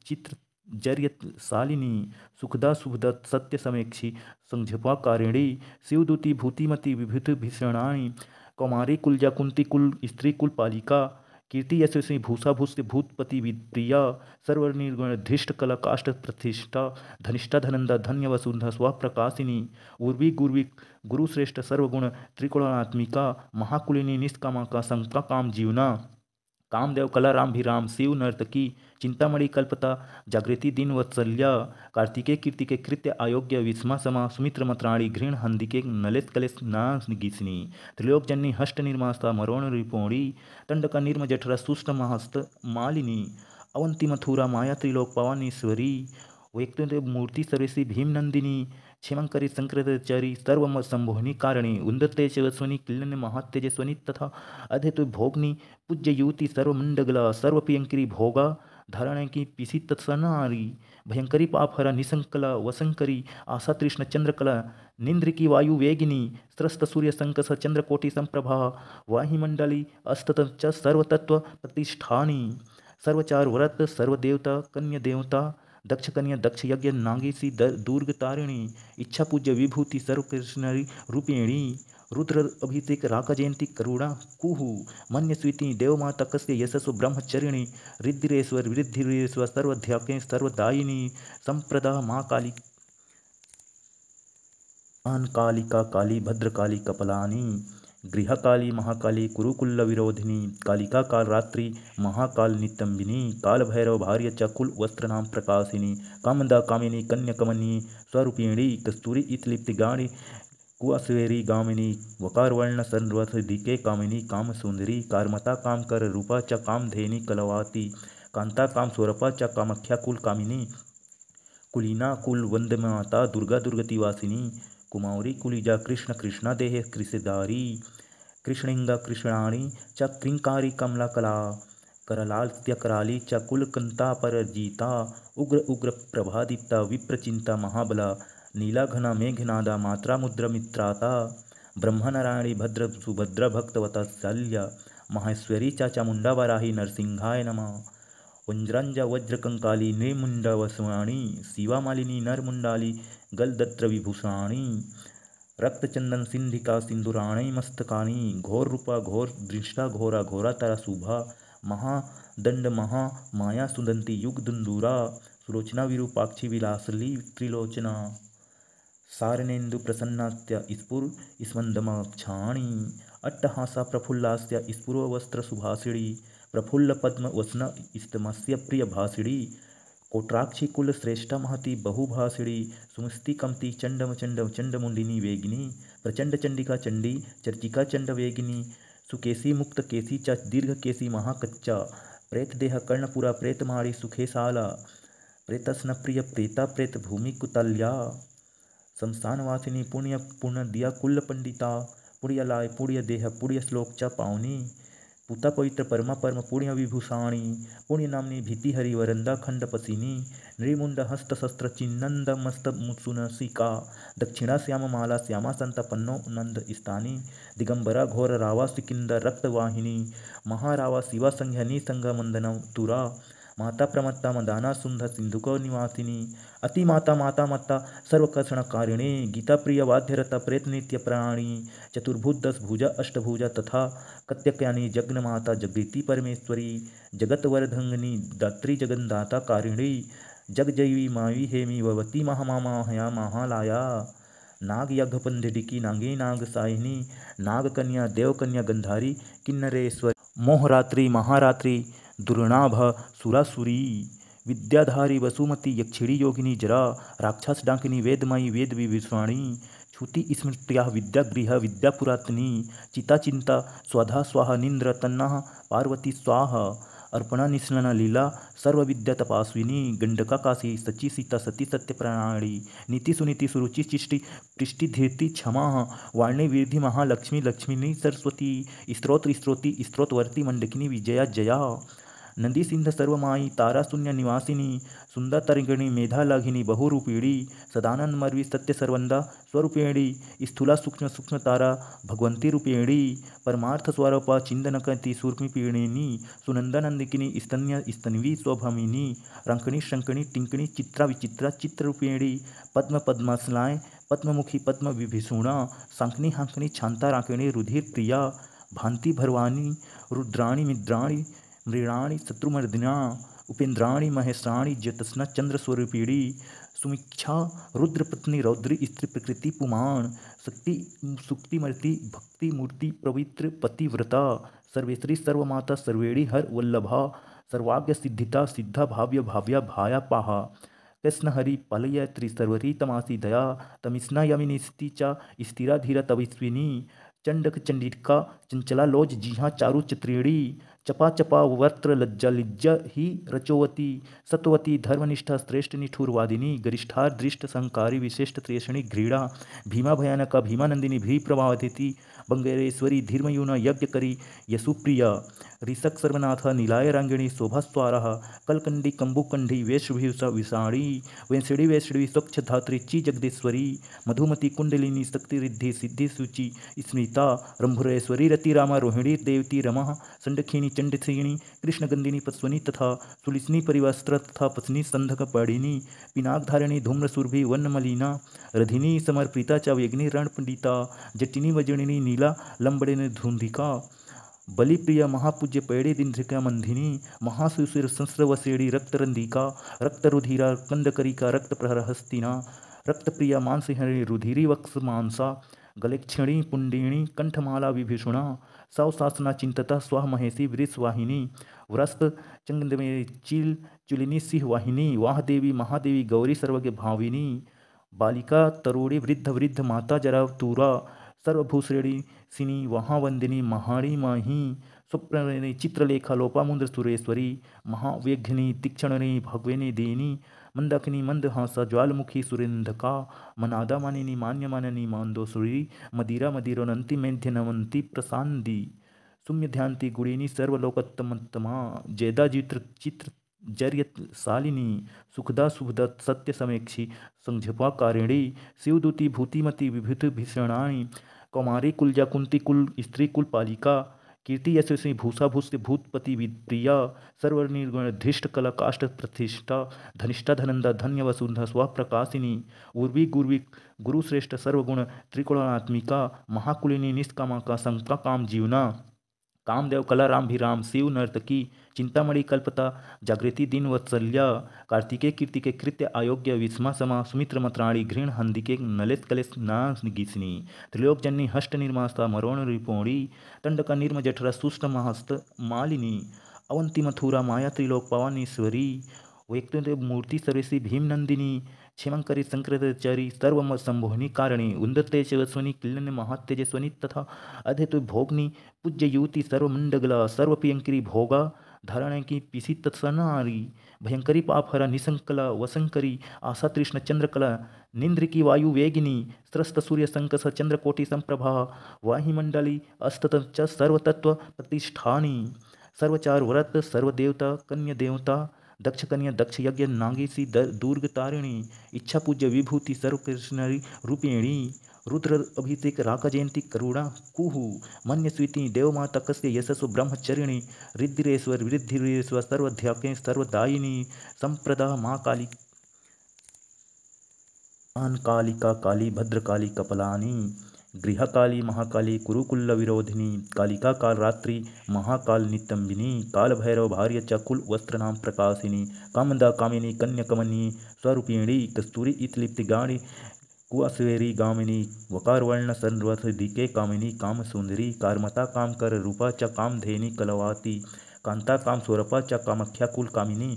चित्र जर्यत शालिनी सुखदा सुखदा सत्य समेक्षी संझपाकारिणी शिवदूती भूतिमती विभूति भीषणाणी कौमारी कुलजा कुंती कुल स्त्री कुल पालिका कीर्ति यशस्वी भूषा भूष्य भूतपति विप्रिया सर्वनिर्गुण धृष्ट कला काष्ठ प्रतिष्ठा धनिष्ठा धनंदा धन्य वसुंधा स्वप्रकाशिनी उर्वी गुर्वी गुरुश्रेष्ठ सर्वगुण त्रिकोणात्मिका महाकुलिनी निष्कामा का संका काम जीवना कामदेव कलाराम भी राम शिव नर्तकी चिंतामणि कल्पता जागृति दिन वत्सल्या कार्तिके कीर्तिके कृत्य आयोग्य विस्मा समा सुमित्र मत्राणी घृण हंदिके नलेस कलेस नागिसनी त्रिलोकजन्नी हष्ट निर्मास्ता मरोण रिपोणी तंडका निर्म जठरा सुष्ट महस्त मालिनी अवंती मथुरा माया त्रिलोक पवानीश्वरी वैक्तुंत मूर्ति सर्वेशी भीमनंदिनी क्षेमंकरी संकृतचारी सर्व संभोहिनी कारिणी उन्दते शिवस्वनी किल्लन महातेजस्वनी तथा अधेतु भोगनी पूज्य युवती सर्वमंडगला सर्वप्रियंकरी भोगा धारण की पिसी तत्सनारी भयंकरी पापहरा निसंकला वसंकरी आशा तृष्ण चंद्रकला निंद्रिकी वायु वेगिनी स्रस्त सूर्य संकस चंद्रकोटि संप्रभा वाहिमंडली अस्तत च सर्वतत्व प्रतिष्ठानी सर्वचार व्रत सर्वदेवता कन्या देवता दक्ष कन्या दक्ष यज्ञ नागेशी दुर्ग तारिणी इच्छा पूज्य विभूति सर्वकृष्णरी रूपिणी रुद्र अभिषेक राका जयंती करुणा कुहु मन्य स्वीति देवमाता कस्य यशस्व ब्रह्मचरिणी रिद्धिरेश्वर वृद्धिरेश्वर सर्वध्याके सर्वदायिनी संप्रदा माँ काली कालिका काली भद्रकाली कपलानी गृहकाली महाकाली कुरुकुल्ल विरोधिनी कालिका काल रात्रि महाकाल नितंबिनी काल भैरव भार्य चकुल वस्त्र नाम प्रकाशिनी कामदा कामिनी कन्याकमनी स्वरूपिणी कस्तूरी इतलिप्ति गाणी कुअस्वेरी गामिनी वकार वर्ण सर्वधिके कामिनी काम सुंदरी कारमता काम कर रूपा च कामधेनी कलवाती कांता काम स्वरूपा च कामख्या कुल कामिनी कुलीना कुल वंदमाता दुर्गा दुर्गतिवासिनी कुमारी कुलिजा कृष्ण कृष्णा देह कृषिदारी कृष्णिंगा कृष्णाणी च क्रिंकारी कमला कला करलाल्य कराली च कुलकंता पर जीता उग्र उग्र प्रभादीप्ता विप्रचिंता महाबला नीला घना मेघनादा मात्रा मुद्र मित्राता ब्रह्मनारायणी भद्र सुभद्र भक्तवता शल्या माहेश्वरी चा चामुंडा वराही नरसिंहाय नमः वज्रंजा वज्रकंकाली नृमुंडा वसवाणी शिवामालिनी नरमुंडाली गलदत्र विभूषाणी रक्तचंदन सिंधिका सिंधुराणी मस्तकानी घोर रूपा घोर दृष्टा घोरा घोरा तारा शुभा महादंड महा माया सुदंती युग दुंदूरा सुलोचना विरूपाक्षी विलासली त्रिलोचना सारनेन्दु प्रसन्नास्त्य स्फुर स्मंदमाक्षाणी अट्टहासा प्रफुल्लास्त्य स्फुरवस्त्र सुभाषिणी प्रफुल्ल पद्म वसन स्तमस्य प्रिय भाषिणी कोट्राक्षी कुल श्रेष्ठा महती बहुभाषिणी सुमस्ति कमती चंडम चंड चंडमुंडिनी वेगिनी प्रचंड चंडिका चंडी चर्चिका चंड वेगिनी सुकेशी मुक्त केसी च दीर्घ केसी महाकच्चा प्रेत देह कर्णपुरा प्रेतमाड़ी सुखेशाला प्रेतस्न प्रिय प्रेता प्रेत भूमि कुतल्या शमशानवासिनी पुण्य पुण्य दिया कुल पंडिता पुण्यलाय पुण्य देह पुण्य श्लोक च पावनी पुता पवित्र परमा परम पुण्य विभूषाणी पुण्य नामनी भीति हरि वरंदा खंड पसिनी नृमुंड हस्त शस्त्र चिन्नंद मस्त मुत्सुनसिका दक्षिणा श्याम माला श्यामा संत पन्नो नंद स्थानी दिगंबरा घोर रावा सिकिंदर रक्तवाहिनी महारावा शिवा संघनी संघ मंदन तुरा माता प्रमत्ता मदाना सुंदर सिंधुको निवासिनी अति माता माता मत्ता सर्वकर्षणकारिणी गीता प्रिय वाद्यरता प्रेत नित्य प्राणी चतुर्भुज दस भुजा अष्टभुजा तथा कत्यक्यानी जग्नमाता जगृति परमेश्वरी जगतवरधंगनी दात्री जगन्दाता कारिणी जगजयी मावी हेमी भवती महामाया महालाया नाग यज्ञपंडिकी नागी नाग साहिनी नागकन्या देवकन्या गंधारी किन्नरेश्वर मोहरात्रि महारात्रि दुर्नाभ सुरासुरी विद्याधारी वसुमती यक्षिणी योगिनी जरा राक्षस डाकिनी वेदमयी वेद विविष्वाणी छुति स्मृत्या विद्यागृह विद्यापुरातनी चिता चिंता स्वधा स्वाहा निंद्र तन्ना पार्वती स्वाहा अर्पणा निस्नना लीला सर्वविद्या तपास्विनी गंडका काशी सची सीता सती सत्यप्राणी नीति सुनीति सुरुचि चिष्टि पृष्टि धीर्ति क्षमा वाणी विधि महालक्ष्मी लक्ष्मिनी सरस्वती स्त्रोत्र स्त्रोति स्त्रोतवर्ती मंडकिनी विजया जया नदी सिंध सर्वमाई तारा शून्य निवासिनी सुंदर तरिंगिणी मेधालाघिनी बहुरूपिणी सदानंद मर्वी सत्य सर्वंदा स्वरूपिणी स्थूला सूक्ष्म सूक्ष्म तारा भगवंती रूपिणी परमार्थ स्वरूपा चिंदनकति सूर्मिपिणी सुनंदनंदिकिनी स्तन्य स्तन्वी स्वभमिनी रंकणी शंकणी टिंकणी चित्रा विचित्रा चित्ररूपिणी पद्म पद्मासलाय पद्ममुखी पद्म विभीषुणा सांकनी हांकनी छांता राकिणी रुधिर प्रिया भांति भरवानी रुद्राणी मिद्राणी मृणाणी शत्रुमर्दिना उपेन्द्राणी महेशाणी ज्योत्स्ना चंद्रस्वरूपिणी सुमीक्षा रुद्रपत्नी रौद्री स्त्री प्रकृति पुमाण शक्ति सुक्तिमर्ति भक्ति मूर्ति पवित्र पतिव्रता सर्वेश्वरी सर्वमाता सर्वेणी हर वल्लभा सर्वाज्ञ सिद्धिता सिद्धा भाव्य भाव्या भाया पाहा कृष्ण हरि पालयत्री सर्वरी तमासी दया तमिस्ना यमिनी चा स्थिरा धीरा तविस्विनी चंडक चंडिका चंचला लोज जिहा चारु चित्रेणी चपा चपा वर्त्र लज्जा लिज्जा ही रचोवती सत्वती धर्मनिष्ठा श्रेष्ठ निठुरवादिनी गरिष्ठा दृष्ट संकारी विशिष्ट त्रेषणी घृणा भीमा भयानका भीमानंदिनी भी प्रभावती बंगेरेश्वरी धीर्मयूना यज्ञ करी यशुप्रिया ऋषक सर्वनाथ नीलाय रांगिणी शोभास्वारा कलकंडी कंबुकंडी वेशभूषा विषाणी वेंसड़ी वेशड़ी स्वच्छ धात्री ची जगदीश्वरी मधुमती कुंडलिनी शक्ति रिद्धि सिद्धि सूचि स्मृता रंभुरेश्वरी रति रामा रोहिणी देवती रमा संडखिनी चंडसिणी कृष्णगंदिनी पस्वनी तथा सुलिसनी परिवस्त्र तथा पत्नी संधक पाड़िनी पिनाकधारिणी धूम्रसुरभि वन्नमलिना रधिनी समर्पिता च वेग्नि रणपंडिता जटिनी वजनिनी नीला लंबड़िनी धुंधिका बलिप्रिय महापूज्य पैड़े दिंध्रिका मंधिनी महासुशिर संस्रवसेड़ी रक्तरंधिका रक्तरुधिरा कंदकरिका रक्त प्रहर हस्तिना रक्तप्रिया मांसहरि रुधिरी वक्स मांसा गलेक्षणी पुंडिणी कंठमाला विभीषुणा सौशासना चिंतता स्वाह महेशी वृषवाहिनी व्रस्त चंगदमे चिल चुलिनी सिंह वाहिनी वाह देवी महादेवी गौरी सर्वज्ञ भाविनी बालिका तरुणी वृद्ध वृद्ध माता जरा तूरा सर्वभूषणी सिनी वहावंदिनी महाणी माही सुप्रणिनी चित्रलेखा लोपामुद्र सुरेश्वरी महावेघ्नि तीक्षणिनी भगविनी देनी मंदाकिनी मंदहासा ज्वालमुखी सुरेंधका मनादा मानिनी मान्यमाननी मांदोसुरी मदिरा मदिरोनंती मेध्यनवंती प्रसांदी सुम्य ध्यांति गुणिनी सर्वलोकोत्तमोत्तमा जयदा चित्र जर्य शालिनी सुखदा सुखदा सत्य समेक्षी संझपा कारिणी शिवदूती भूतिमती विभूति भीषणाणी कौमारी कुलजा कुंती कुल स्त्री कुल पालिका कीर्ति यशस्वी भूषाभूष्य भूतपति विप्रिया सर्वनिर्गुण धृष्ट कला काष्ठ प्रतिष्ठा धनिष्ठा धनंदा धन्य वसुंधा स्वप्रकाशिनी उर्वी गुर्वी गुरुश्रेष्ठ सर्वगुण त्रिकोणात्मिका महाकुलिनी निष्कामा का संका काम जीवना कामदेव कलाराम भी राम शिव नर्तकी चिंतामणि कल्पता जागृति दिन वत्सल्या कार्तिके कीर्तिके कृत्य अयोग्य विस्मा समा सुमित्र मत्राणी घृण हंदिके नलेस कलेस नागिसनी त्रिलोकजन्नी हष्ट निर्मास्ता मरोण रिपोणी तंडका निर्म जठरा सुष्ट महस्त मालिनी अवंती मथुरा माया त्रिलोक पवानीश्वरी व्यक्ति मूर्ति सर्वेशी भीमनंदिनी क्षेमंकरी संकृतचारी सर्व संभोहिनी कारिणी उन्दतेजस्वनी किल्लन्य महातेजस्वनी तथा अध्यतु भोगनी पूज्य युवती सर्वमंडगला सर्वप्रियंकरी भोगा धारण की पिसी तत्सनारी भयंकरी पापहरा निसंकला वसंकरी आशा तृष्ण चंद्रकला निंद्र की वायु वेगिनी स्रस्त सूर्य संकस चंद्रकोटि संप्रभा वाहिमंडली अस्तत च सर्वतत्व प्रतिष्ठानी सर्वचार व्रत सर्वदेवता कन्या देवता दक्ष कन्या दक्ष यज्ञ नागेशी दुर्ग तारिणी इच्छा पूज्य विभूति सर्वकृष्णरी रूपिणी रुद्र अभिषेक राका जयंती करुणा कुहु मन्य स्वीति देवमाता कस्य यशस्व ब्रह्मचरिणी रिद्धिरेश्वर वृद्धिरेश्वर सर्वध्याके सर्वदायिनी संप्रदा माँ काली कालिका काली भद्रकाली कपलानी गृहकाली महाकाली कुरुकुल्ल विरोधिनी कालिका काल रात्रि महाकाल नितंबिनी काल भैरव भार्य च कुल वस्त्रनाम प्रकाशिनी कामदा कामिनी कन्याकमनी स्वरूपिणी कस्तूरी इतलिप्ति गाणी कुअस्वेरी गामिनी वकारवर्ण सर्वधिके कामिनी काम सुंदरी कारमता काम कर रूपा च कामधेनी कलवाती कांता काम स्वरूपा च कामख्या कुल कामिनी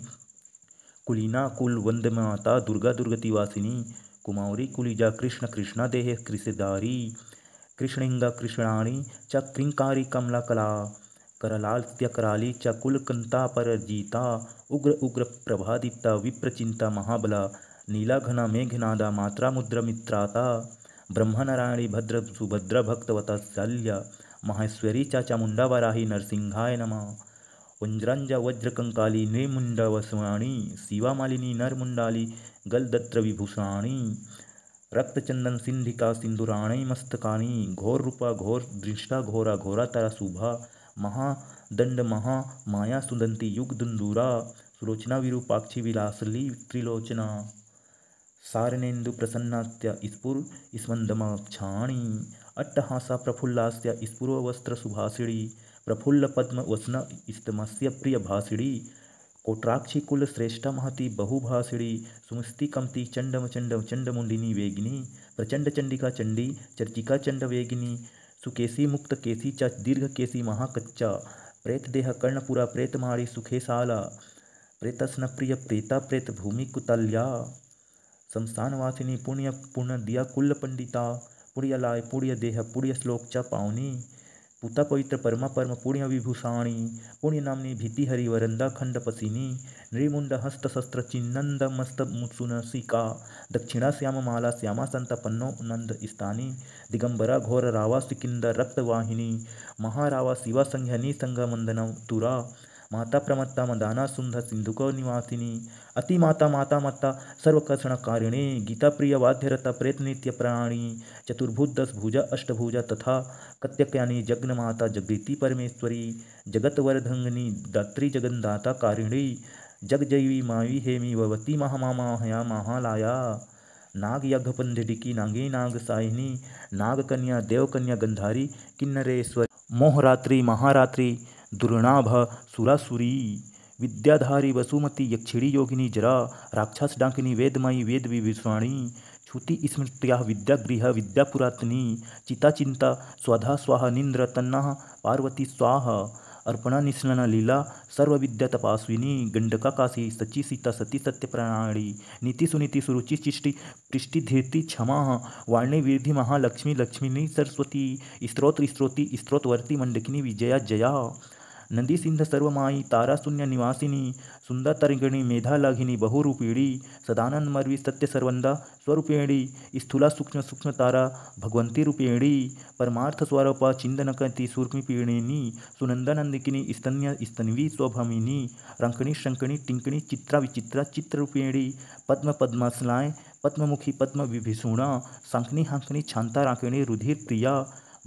कुलीना कुल वंदमाता दुर्गा दुर्गतिवासिनी कुमारी कुलिजा कृष्ण कृष्णा देह कृषिदारी कृष्णिंगा कृष्णाणी च क्रिंकारी कमला कला करलाल्त्य कराली च कुलकंता परजीता उग्र उग्र प्रभादीप्ता विप्रचिंता महाबला नीलाघना मेघनादा मात्रा मुद्र मित्राता ब्रह्मनारायणी भद्र सुभद्र भक्तवत्सल्या माहेश्वरी चा चामुंडा वराही नरसिंहाय नमः वज्रंज वज्रकंकाली नृमुंडवसवाणी शिवामालिनी नरमुंडाली गलदत्र विभूषाणी रक्तचंदन सिंधिका सिंधुराणी मस्तकानी घोर रूपा घोर दृष्टा घोरा घोरा तारा शुभा महादंड महा माया सुदंती युग दुंदूरा सुलोचना विरूपाक्षी विलासली त्रिलोचना सारनेन्दु प्रसन्नास्त्य स्फुर स्मन्दमाक्षाणी अट्टहासा प्रफुल्लास्त्य स्फुरवस्त्र सुभाषिणी प्रफुल्ल पद्म वसन स्तमस्य प्रिय भाषिणी कोट्राक्षी कुल श्रेष्ठा महती बहुभाषिणी सुमस्ति कमती चंडम चंड चंडमुंडिनी वेगिनी प्रचंड चंडिका चंडी चर्चिका चंड वेगिनी सुकेसी मुक्त केसी च दीर्घ केसी महाकच्चा प्रेत देह कर्णपुरा प्रेतमाड़ी सुखेशाला प्रेतस्न प्रिय प्रेता प्रेत भूमि कुतल्या शमशानवासिनी पुण्य पुण्य दिया कुल पंडिता पुण्य लाय पुण्य देह पुण्य श्लोक च पावनी पुता पवित्र परमा परम पुण्य विभूषाणी पुण्य नामनी भीति हरि वरंदा खंड पसिनी नृमुंड हस्त शस्त्र चिन्नंद मस्त मुसुनसिका दक्षिणा श्याम माला श्यामा संत पन्नो नंद स्थानी दिगंबरा घोर रावा सिकिंदर रक्तवाहिनी महारावा शिवा संघनी संघ मंदन तुरा माता प्रमत्ता मदाना सुंदर सिंधुको निवासिनी अति माता माता मत्ता सर्वकर्षणकारिणी गीता प्रिय वाद्यरता प्रेत नित्य प्राणी चतुर्भुज दस भुजा अष्टभुजा तथा कत्यक्यानी जग्नमाता जगृति परमेश्वरी जगतवरधंगनी दात्री जगन्दाता कारिणी जगजैवी मावी हेमी भवती महामाया महालाया नाग यज्ञपंडिकी नागी नाग साहिनी नागकन्या देवकन्या गंधारी किन्नरेश्वरी मोहरात्रि महारात्रि दुर्नाभ सुरासुरी विद्याधारी वसुमती यक्षिणी योगिनी जरा राक्षस डाकिनी वेदमयी वेद विविष्वाणी छुति स्मृत्या विद्यागृह विद्यापुरातनी चिता चिंता स्वधा स्वाहा निंद्र तन्ना पार्वती स्वाहा अर्पणा निस्नन लीला सर्व विद्या तपास्विनी गंडका काशी सची सीता सती सत्य प्रणाली नीति सुनीति सुरुचि चिष्टि पृष्टि धीर्ति क्षमा वाणी विधि महालक्ष्मी लक्ष्मीनी सरस्वती स्त्रोत्र स्त्रोति स्त्रोतवर्ती मंडकिनी विजया जया नंदी सिंध सर्वमाई तारा शून्य निवासिनी सुंदर तरंगिणी मेधा लाघिनी बहुरूपिणी सदानंद मर्वी सत्य सर्वंदा स्वरूपिणी स्थूला सूक्ष्म सूक्ष्म तारा भगवंती रूपिणी परमार्थ स्वरूपा चिंदनकती सूर्मिपिणी सुनंदनंदिकिनी स्तन्य स्तन्वी स्वभमिनी रंकणी शंकणी टिंकणी चित्रा विचित्रा चित्ररूपिणी पद्म पद्मासलाय पद्ममुखी पद्म विभीषुणा सांकनी हांकनी छांता राकिणी रुधिर प्रिया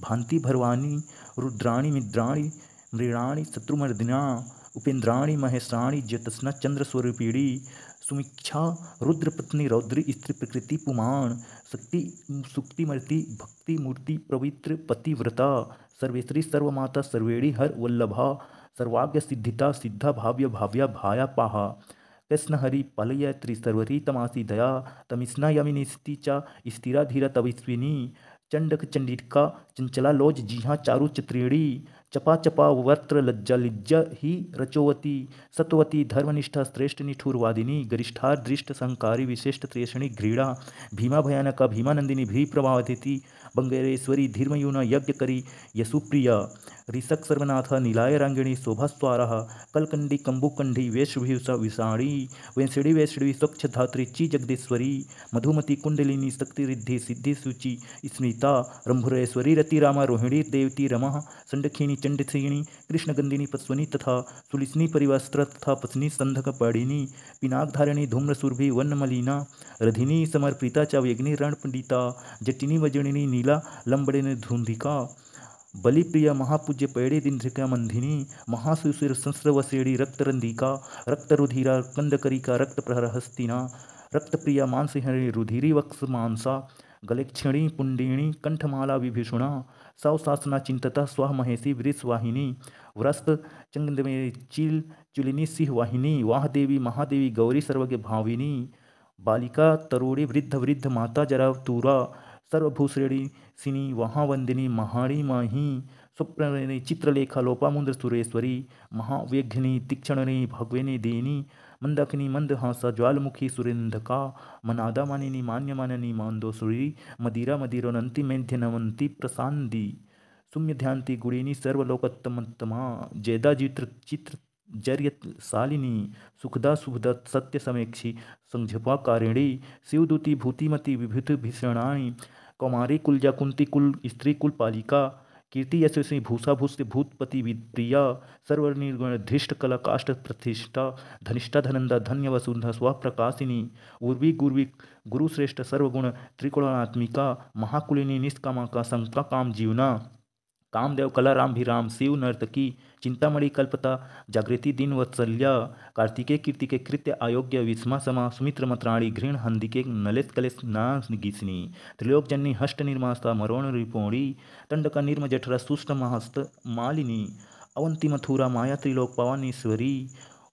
भांति भरवानी रुद्राणी मिद्राणी मृणाणी शत्रुमर्दिना उपेन्द्राणी महेश्राणी ज्योत्स्ना चंद्रस्वरूपिणी सुमीक्षा रुद्रपत्नी रौद्री स्त्री प्रकृति पुमाण शक्ति सुक्तिमर्ति भक्ति मूर्ति पवित्र पतिव्रता सर्वेश्वरी सर्वमाता सर्वेणी हर वल्लभा सर्वाज्ञ सिद्धिता सिद्धा भाव्य भाव्या भाया पाहा कृष्ण हरि पलय त्रिसर्वरी तमासी दया तमिस्ना यमिनिस्ति चा स्थिरा धीरा तविस्विनी चंडक चंडिका चंचला लोज जिहा चारु चत्रेणी चपा चपा वस्त्र लज्जा लिज्जा ही रचोवती सत्वती धर्मनिष्ठा श्रेष्ठ निठुरवादिनी गरिष्ठा दृष्ट संकारी विशिष्ट त्रेषणी घृणा भीमा भयानका भीमानंदिनी भी प्रभावती बंगेरेश्वरी धीर्मयूना यज्ञ करी यशुप्रिया ऋषक सर्वनाथ नीलाय रांगिणी शोभास्वारा कलकंडी कंबुकंडी वेशभूषा विषाणी वेंसड़ी वेषड़ी स्वच्छ धात्री ची जगदीश्वरी मधुमती कुंडलिनी शक्ति रिद्धि सिद्धि सूचि स्मृता रंभुरेश्वरी रति रामा रोहिणी देवती रमा संडखिनी चंडसिणी कृष्णगंदिनी पस्वनी तथा सुलिसनी परिवस्त्र तथा पत्नी संधक पाड़िनी पिनाकधारिणी धूम्रसुरभि वनमलिना रधिनी समर्पिता च वेग्नि रणपंडिता जटिनी वजनिनी नीला लंबड़िनी धुंधिका बलिप्रिय महापूज्य पैड़े दिंध्रिका मंधिनी महासुशिर संस्रवसेड़ी रक्तरंधिका रक्तरुधिरा कंदकरिका रक्त प्रहर हस्तिना रक्तप्रिया मांसहरि रुधिरी वक्स मांसा गलेक्षणी पुंडिणी कंठमाला विभीषुणा सौशासना चिंतता स्वाह महेशी वृषवाहिनी व्रस्त चंगदमे चिल चुलिनी सिंह वाहिनी वाह देवी महादेवी गौरी सर्वज्ञ भाविनी बालिका तरुणी वृद्ध वृद्ध माता जरा तूरा सर्वभूषणी सिनी महावंदिनी महाणी माही स्वप्नी चित्रलेखा लोपामुद्र सुरेश्वरी महावेघ्नि तीक्षणी भगविनी देनी मंदाकिनी मंदहासा ज्वालमुखी सुरेंधका मनादा मानिनी मान्यमाननी मांदोसुरी मदिरा मदिरोनंती मेध्यनवंती प्रसांदी सुम्य ध्यांति गुणिनी सर्वलोकोत्तमोत्तमा जयदा चित्र जर्य शालिनी सुखदा शुभदा सत्य समेक्षी संझपा कारिणी शिवदूती भूतिमती विभूति भीषणाणी कौमारी कुलजा कुंती कुल स्त्री कुल पालिका कीर्ति यशस्वी भूषा भूष्य भूतपति प्रिया सर्वनिर्गुण धृष्ट कला काष्ठ प्रतिष्ठा धनिष्ठा धनंदा धन्य वसुंधा स्वप्रकाशिनी उर्वी गुर्वी गुरुश्रेष्ठ सर्वगुण त्रिकोणात्मिका महाकुलिनी निष्कामा का संका काम जीवना कामदेव कला राम भी राम शिव नर्तकी चिंतामणि कल्पता जागृति दिन वत्सल्या कार्तिके कीर्तिके कृत्य अयोग्य विस्मा समा सुमित्र मत्राणी घृण हंदिके नलेस कलेस नागिसनी त्रिलोकजन्नी हष्ट निर्मास्ता मरोण रिपोणी तंडका निर्म जठरा सुष्ट महस्त मालिनी अवंती मथुरा माया त्रिलोक पवानीश्वरी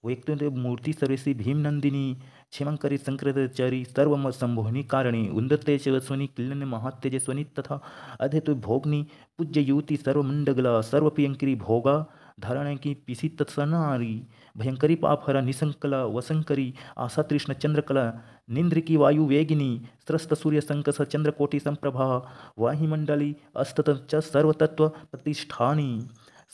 वैक्तुदेव मूर्ति सर्वेशी भीमनंदिनी क्षेमंकरी संकृतचारी सर्व संभोहिनी कारिणी उन्दतेजस्वनी किल्लन्य महातेजस्वनी तथा अधेतु भोगनी पूज्य युवती सर्वमंडगला सर्वप्रियंकरी भोगा धारण की पिसी तत्सनारी भयंकरी पापहरा निसंकला वसंकरी आशा तृष्ण चंद्रकला निंद्र की वायु वेगिनी स्रस्त सूर्य संकस चंद्रकोटि संप्रभा वाहिमंडली अस्तत च सर्वतत्व प्रतिष्ठानी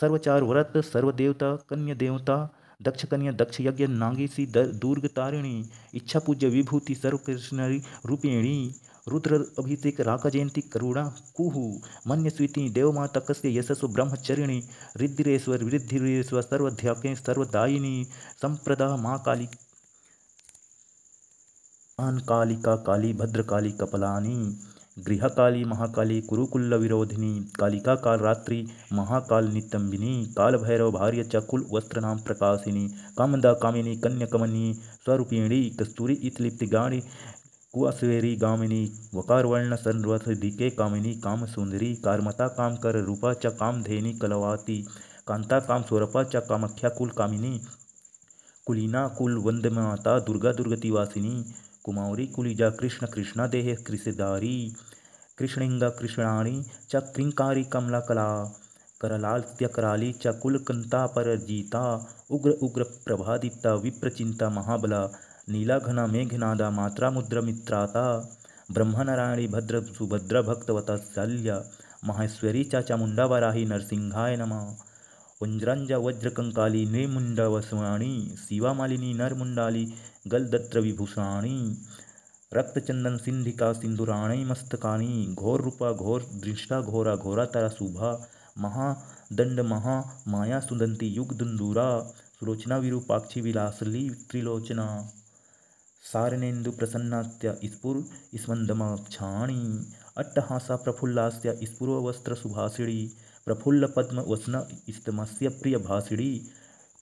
सर्वचार व्रत सर्वदेवता कन्या देवता दक्ष कन्या दक्ष यज्ञ नागेशी दुर्ग तारिणी इच्छा पूज्य विभूति सर्वकृष्णरी रूपिणी रुद्र अभिषेक राका जयंती करुणा कुहु मन्य स्वीति देवमाता कस्य यशस्व ब्रह्मचरिणी रिद्धिरेश्वर वृद्धिरेश्वर सर्वध्याके सर्वदायिनी संप्रदा माँ काली कालिका काली भद्रकाली कपलानी गृहकाली महाकाली कुरुकुल्ल विरोधिनी कालिका काल रात्रि महाकाल नितंबिनी काल भैरव भार्य चकुल वस्त्र नाम प्रकाशिनी कामदा कामिनी कन्याकमनी स्वरूपिणी कस्तूरी इतलिप्ति गाणी कुअस्वेरी गामिनी वकार वर्ण सर्वधिके कामिनी काम सुंदरी कारमता काम कर रूपा च कामधेनी कलवाती कांता काम स्वरूपा च कामख्या कुल कामिनी कुलीना कुल वंदमाता दुर्गा दुर्गति वासिनी कुमारी कुलिजा कृष्ण कृष्णा देह कृषिदारी कृष्णिंगा कृष्णाणी च क्रिंकारी कमला कला करलाल्य कराली च कुलकंता पर जीता उग्र उग्र प्रभादीप्ता विप्रचिंता महाबला नीला घना मेघनादा मात्रा मुद्र मित्राता ब्रह्मनारायणी भद्र सुभद्र भक्तवत्सल्या माहेश्वरी चा चामुंडा वराही नरसिंहाय नमः वज्रंजा वज्रकंकाली निर्मुंडवस्वाणी शिवामालिनी नरमुंडाली गलदत्र विभूषाणी रक्तचंदन सिंधिका सिंधुराणी मस्तकानी घोर रूपा घोर दृष्टा घोरा घोरा तारा शुभा महादंड महा माया सुदंती युग दुंदूरा सुलोचना विरूपाक्षी विलासली त्रिलोचना सारणेन्दु प्रसन्नात्या स्फुर स्मंदमाक्षाणी अट्टहासा प्रफुल्लास्या स्फुरवस्त्र सुभाषिणी प्रफुल्ल पद्म वसन स्तमस्य प्रिय भाषिणी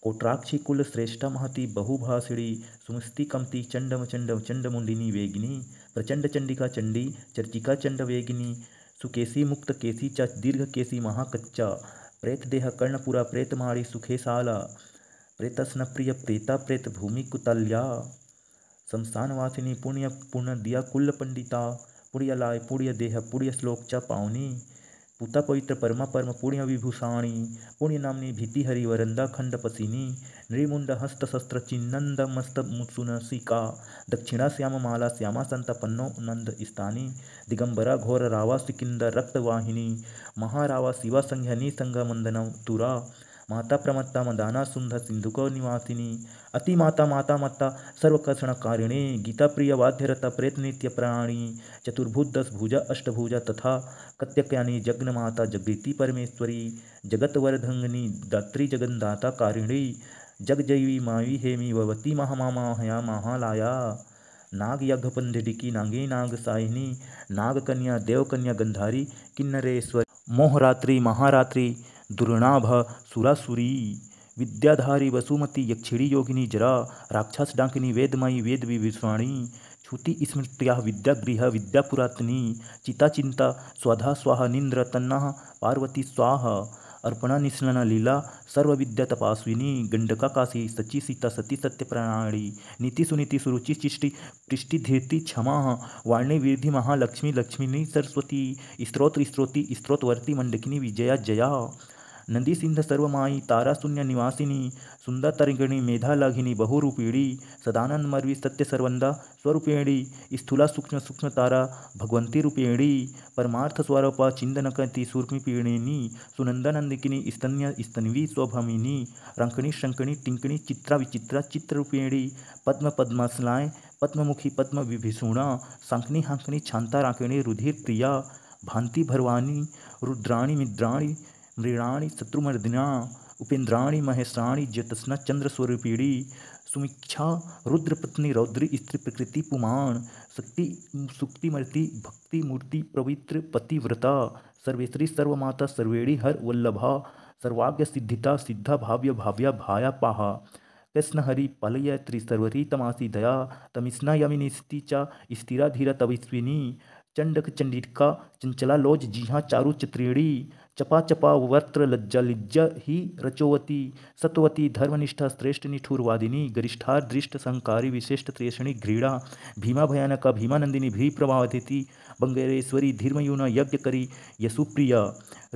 कोट्राक्षी कुल श्रेष्ठा महती बहुभाषिणी सुमस्ति कमती चंडम चंड चंडमुंडिनी वेगिनी प्रचंड चंडिका चंडी चर्चिका चंड वेगिनी सुकेसी मुक्त केसी च दीर्घ केसी महाकच्चा प्रेत देह कर्णपुरा प्रेतमाड़ी सुखेशाला प्रेतस्न प्रिय प्रेता प्रेत भूमि कुतल्या शमशानवासिनी पुण्य पुण्य दिया कुल पंडिता पुण्य लाय पुण्य देह पुण्य श्लोक च पावनी पुता पवित्र परमा परम पुण्य विभूषाणी पुण्य नामनी भीति हरि वरंदा खंड पसिनी नृमुंड हस्त शस्त्र चिन्नंद मस्त मुसुनसिका दक्षिणा श्याम माला श्यामा संत पन्नो नंद स्थानी दिगंबरा घोर रावा सिकिंद रक्तवाहिनी महारावा शिवा संघ्या निसंग मंदन तुरा माता प्रमत्ता मदाना सुंध सिंधुक निवासिनी अति माता माता मत्ता सर्वकर्षण कारिणी गीता प्रिय वाद्यरता प्रेत नित्य प्राणी चतुर्भुज दस भुजा अष्टभुजा तथा कत्यक्यानी जग्न माता जगृति परमेश्वरी जगत वरधंगनी दात्री जगन्दाता कारिणी जगजयी मावी हेमी भवती महामाया महालाया नाग यज्ञपंडिकी नागी नाग साहिनी नागकन्या देवकन्या गंधारी किन्नरेश्वरी मोहरात्रि महारात्रि दुर्नाभ सुरासुरी विद्याधारी वसुमती यक्षिणी योगिनी जरा राक्षस डाकिनी वेदमयी वेद विविस्वाणी छुति स्मृत्या विद्यागृह विद्यापुरातनी चिता चिंता स्वधा स्वाहा निंद्र तन्ना पार्वती स्वाहा अर्पणा निस्नना लीला सर्वविद्या तपास्विनी गंडका काशी सची सीता सती सत्य प्रणाली नीति सुनीति सुरुचि चिष्टि पृष्टि धीर्ति क्षमा वाणी विधि महालक्ष्मी लक्ष्मीनी सरस्वती स्त्रोत्र स्त्रोति स्त्रोतवर्ती मंडकिनी विजया जया नदी सिंध सर्वमायी तारा शून्य निवासिनी सुंदर तरंगिणी मेधालाघिनी बहुरूपिणी सदानंद मर्वी सत्य सर्वंदा स्वरूपिणी स्थूला सूक्ष्म सूक्ष्म तारा भगवंती रूपिणी परमार्थ स्वरूपा चिंदनकती सूर्मिपिणी सुनंदनंदिकिनी स्तन्य स्तन्वी स्वभमिनी रंकणी शंकणी टिंकणी चित्रा विचित्रा चित्ररूपिणी पद्म पद्मासलाय पद्ममुखी पद्म विभीषुणा सांकनी हांकनी शांता राकिणी रुधिर प्रिया भांति भरवानी रुद्राणी मिद्राणी मृणाणी शत्रुमर्दिना उपेन्द्राणी महेशाणी ज्योत्स्ना चंद्र स्वरूपिणी सुमीक्षा रुद्रपत्नी रौद्री स्त्री प्रकृति पुमाण शक्ति सुक्तिमर्ति भक्ति मूर्ति पवित्र पतिव्रता सर्वेश्वरी सर्वमाता सर्वेणी हर वल्लभा सर्वाग्य सिद्धिता सिद्धा भाव्य भाव्या भाया पाहा कृष्ण हरि पलय त्रिसर्वरी तमासी दया तमिस्ना यमिनी स्थिचा स्थिरा धीरा तविस्विनी चंडक चंडिका चंचला लोज जिहा चारु चित्रेणी चपा चपा वस्त्र लज्जा लिज्ज ही रचोवती सत्वती धर्मनिष्ठा श्रेष्ठ निठुरवादिनी गरिष्ठा दृष्ट संकारी विशिष्ट त्रेषणी घृणा भीमा भयानका भीमानंदिनी भी प्रभावती बंगेरेश्वरी धीर्मयूना यज्ञ करी यशुप्रिया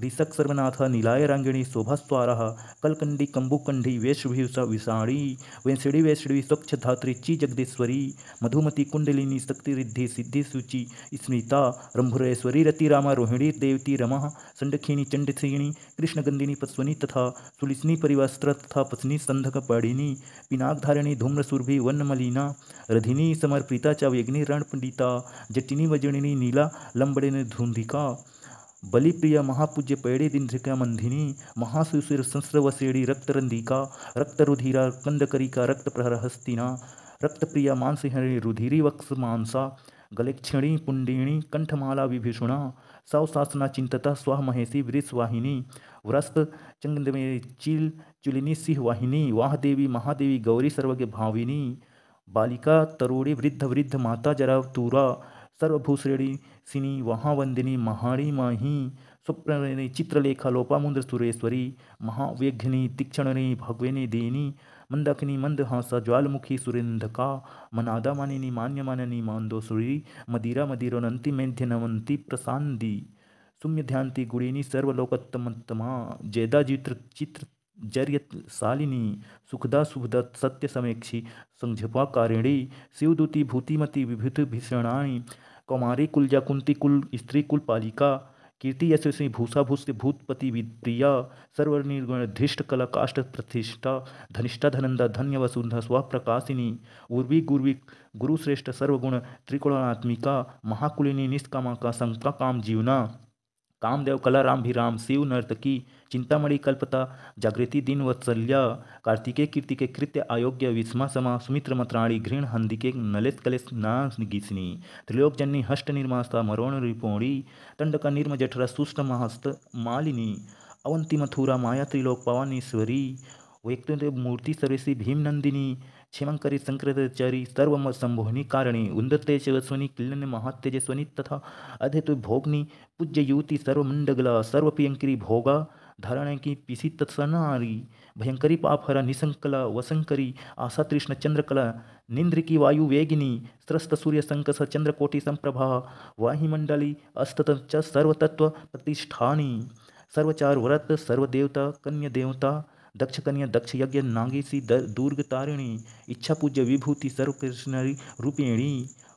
ऋषक सर्वनाथ नीलाय रंगिणी शोभास्वारा कलकंडी कंबुकंडी वेशभूषा विषाणी वेंसड़ी वैष्णवी स्वच्छ धात्री ची जगदीश्वरी मधुमती कुंडलिनी शक्ति रिद्धि सिद्धि सूचि स्मृता रंभुरेश्वरी रति रामा रोहिणी देवती रमा संडखिनी चंडसिणी कृष्णगंधिनी पस्वनी तथा सुलिसनी परिवस्त्र तथा पत्नी संधक पाड़िनी पिनाकधारिणी धूम्रसुरभि वन्नमलिना रधिनी समर्पिता च वेग्नि रणपंडिता जटिनी वजनिनी नीला लंबड़िनी धुंधिका बलिप्रिय महापूज्य पैड़े दिंध्रिका मंधिनी महासुशिर संस्रवसेड़ी रक्तरंधिका रक्तरुधिरा कंदकरिका रक्त प्रहर हस्तिना रक्तप्रिया मांसहरि रुधिरी वक्स मांसा गलेक्षणी पुंडिणी कंठमाला विभीषुणा सौशासना चिंतता स्वाह महेशी वृषवाहिनी व्रस्त चंगदमे चिल चुलिनी सिंह वाहिनी वाह देवी महादेवी गौरी सर्वज्ञ भाविनी बालिका तरुणी वृद्ध वृद्ध माता जरा तूरा सर्वभूश्रेणी सिनी वहावंदिनी महाणी माही स्वप्नी चित्रलेखा लोपामुद्र सुरेश्वरी महाव्यघ्नी तीक्षणी भगवेनी देनी मंदाकिनी मंदहासा ज्वालमुखी सुरेंधका मनादा मानिनी मान्यमाननी मांदोसुरी मदिरा मदिरोनंती मेध्यनवंती प्रसांदी सुम्य ध्यांति गुणिनी सर्वलोकोत्तमतमा जयदा चित्र जर्य शालिनी सुखदा सुखदा सत्य समेक्षी संझपा कारिणी शिवदूती भूतिमती विभूति भीषणाणी कौमारी कुलजा कुंती कुल स्त्री कुल पालिका कीर्ति यशस्वी भूषा भूष्य भूतपति विप्रिया सर्वनिर्गुण धृष्ट कला काष्ठ प्रतिष्ठा धनिष्ठा धनंदा धन्य वसुंधा स्वप्रकाशिनी उर्वी गुर्वी गुरुश्रेष्ठ सर्वगुण त्रिकोणात्मिका महाकुलिनी निष्कामा संका काम जीवना कामदेव कलाराम भी राम शिव नर्तकी चिंतामणि कल्पता जागृति दिन वत्सल्या कार्तिके कीर्तिके कृत्य अयोग्य विस्मा समा सुमित्र मत्राणी घृण हंदिके नलेस कलेस नागिसनी त्रिलोकजन्नी हष्ट निर्मास्ता मरोण रिपोणी तंडका निर्म जठरा सुष्ट महस्त मालिनी अवंती मथुरा माया त्रिलोक पवानीश्वरी वैक्तुंड मूर्ति सर्वेशी भीमनंदिनी क्षेमंकरी संकृतचारी सर्व संभोहिनी कारिणी उन्दते शिवस्वनी किल्लन महातेजस्वनी तथा अध्यतु भोगनी पूज्य युवती सर्वमंडगला सर्वप्रियंकरी भोगा धारण की पिसी तत्सनारी भयंकरी पापहरा निसंकला वसंकरी आशा तृष्ण चंद्रकला निंद्र की वायु वेगिनी स्रस्त सूर्य संकस चंद्रकोटि संप्रभा वाहिमंडली अस्तत च सर्वतत्व प्रतिष्ठानी सर्वचार व्रत सर्वदेवता कन्या देवता दक्ष कन्या दक्ष यज्ञ नागेशी दुर्ग तारिणी इच्छा पूज्य विभूति सर्वकृष्णरी रूपिणी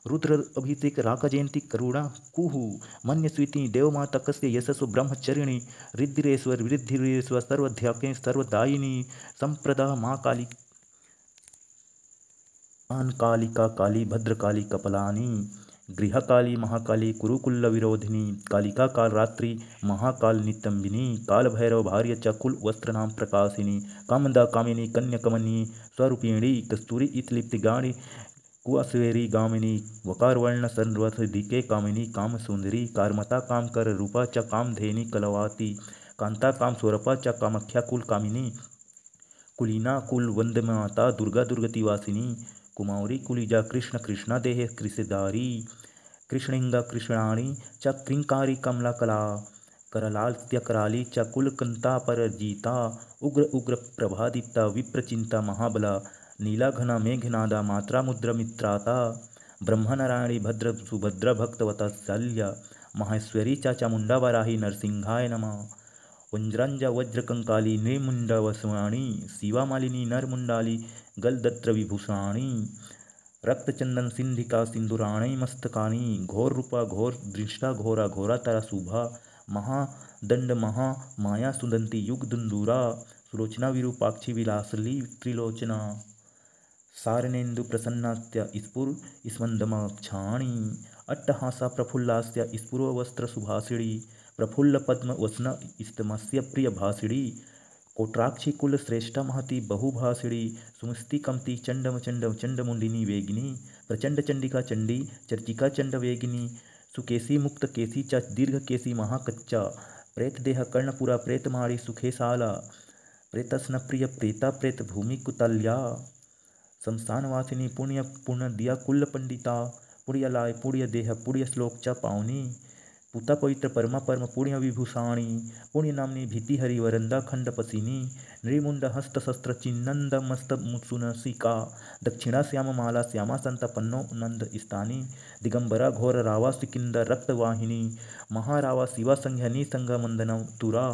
रुद्र अभिषेक राका जयंती करुणा कुहु मन्य स्वीति देवमाता कस्य यशस्व ब्रह्मचरिणी रिद्धिरेश्वर वृद्धिरेश्वर सर्वध्याके सर्वदायिनी संप्रदा माँ काली कालिका काली भद्रकाली कपलानी गृहकाली महाकाली कुरुकुल्ल विरोधिनी कालिका काल रात्रि महाकाल नितंबिनी काल भैरव भार्य चकुल वस्त्रनाम प्रकाशिनी कामदा कामिनी कन्याकमनी स्वरूपिणी कस्तूरी इतलिप्ति गाणी कुआसवेरी गामिनी वकारवर्ण सर्वधिके कामिनी काम सुंदरी कारमता काम कर रूपा च कामधेनी कलवाती कांता काम स्वरूपा च कामख्या कुल कामिनी कुलीना कुल वंदमाता दुर्गा दुर्गतिवासिनी कुमारी कुलिजा कृष्ण कृष्णा देह कृषिदारी कृष्णिंगा कृष्णाणी च क्रिंकारी कमला कला करलाल्य कराली च कुलकंता पर जीता उग्र उग्र प्रभादीप्ता विप्रचिंता महाबला नीला घना मेघनादा मात्रा मुद्र मित्राता ब्रह्मनारायणी भद्र सुभद्र भक्तवता शल्या माहेश्वरी चा चामुंडा वराही नरसिंहाय नमः कुंजरांजा वज्रकंकाली नृमुंडवसवाणी शिवामालिनी नरमुंडाली गलदत्र विभूषाणी रक्तचंदन सिंधिका सिंदूराणी मस्तकानी घोर रूपा घोर दृष्टा घोरा घोरा तारा शुभा महादंड महा माया सुदंती युग दुंदूरा सुलोचना विरूपाक्षी विलासली त्रिलोचना सारणेन्दु प्रसन्नास्या स्फुर स्मन्दमाक्षाणी अट्टहासा प्रफुल्लास्या स्फुरवस्त्र सुभाषिणी प्रफुल्ल पद्म वसन स्तमस्य प्रिय भाषिणी कोट्राक्षी कुल श्रेष्ठा महती बहुभाषिणी सुमस्ति कमती चंडम चंड चंडमुंडिनी वेगिनी प्रचंड चंडिका चंडी चर्चिका चंड वेगिनी सुकेसी मुक्त केसी च दीर्घ केसी महाकच्चा प्रेत देह कर्णपुरा प्रेतमाड़ी सुखेशाला प्रेतस्न प्रिय प्रेता प्रेत भूमि कुतल्या शमशानवासिनी पुण्य पुण्य दिया कुल पंडिता पुण्यलाय पुण्य देह पुण्य श्लोक च पावनी पुता पवित्र परमा परम पुण्य विभूषाणी पुण्य नामनी भीति हरि वरंदा खंड पसिनी नृमुंड हस्त शस्त्र चिन्नंद मस्त मुसुनसिका दक्षिणा श्याम माला श्यामा संत पन्नो नंद स्थानी दिगंबरा घोर रावा सिकिंदर रक्तवाहिनी महारावा शिवा संघनी संघ मंदन तुरा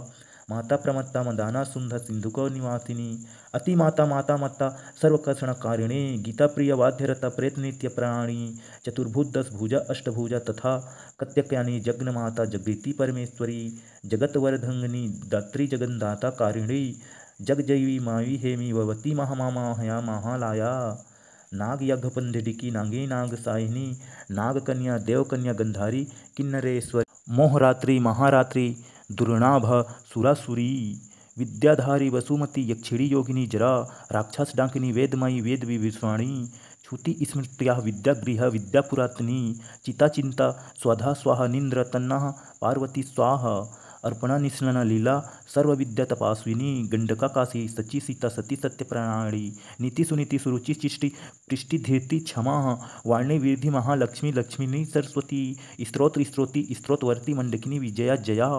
माता प्रमत्ता मदाना सुंध सिंधुको निवासिनी अति माता माता मत्ता सर्वकर्षणकारिणी गीता प्रिय वाद्यरता प्रेत नित्य प्राणी चतुर्भुज दस भुजा अष्टभुजा तथा कत्यक्यानी जग्न माता जगदीति परमेश्वरी जगतवरधंगनी दात्री जगन्दाता कारिणी जगजयी मावी हेमी भवती महामाया महालाया नाग यज्ञपंडिकी नागी नाग साहिनी नागकन्या देवकन्या गंधारी किन्नरेश्वर मोहरात्रि महारात्रि दुर्नाभ सुरासुरी विद्याधारी वसुमती यक्षिणी योगिनी जरा राक्षस डाकिनी वेदमयी वेद विभीषणी छुति स्मृत्या विद्यागृह विद्यापुरातनी चिता चिंता स्वधा स्वाहा निंद्र तन्ना पार्वती स्वाहा अर्पणा निस्नना लीला सर्व विद्या तपास्विनी गंडका काशी सची सीता सती सत्य प्रणाली नीति सुनीति सुरुचि चिष्टि पृष्टि धीर्ति क्षमा वाणी विधि महालक्ष्मी लक्ष्मीनी सरस्वती स्त्रोत्र स्त्रोति स्त्रोतवर्ती मंडकिनी विजया जया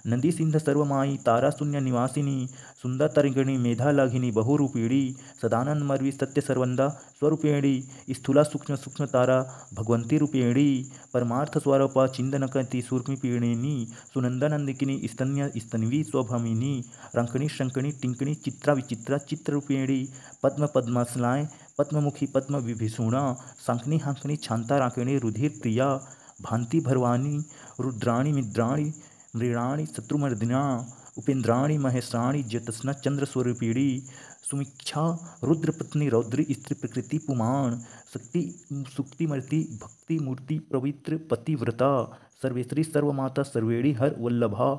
नंदी सिंध सर्वमाई तारा शून्य निवासिनी सुंदर तरंगिणी मेधा लाघिनी बहुरूपिणी सदानंद मर्वी सत्य सर्वंदा स्वरूपिणी स्थूला सूक्ष्म सूक्ष्म तारा भगवंती रूपिणी परमार्थ स्वरूपा चिंदनकती सूर्मिपिणी सुनंदानंदिकिनी स्तन्य स्तन्वी स्वभमिनी रंकणी शंकणी टिंकणी चित्रा विचित्रा चित्ररूपिणी पद्म पद्मासलाय पद्ममुखी पद्म विभीषुणा सांकनी हांकनी छांता राकिणी रुधिर प्रिया भांति भरवानी रुद्राणी मिद्राणी मृणाणी शत्रुमर्दिना उपेन्द्राणी महेशाणी ज्योत्स्ना चंद्रस्वरूपिणी सुमीक्षा रुद्रपत्नी रौद्री स्त्री प्रकृति पुमाण शक्ति सुक्तिमर्ति भक्ति मूर्ति पवित्र पतिव्रता सर्वेश्वरी सर्वमाता सर्वेणी हर वल्लभा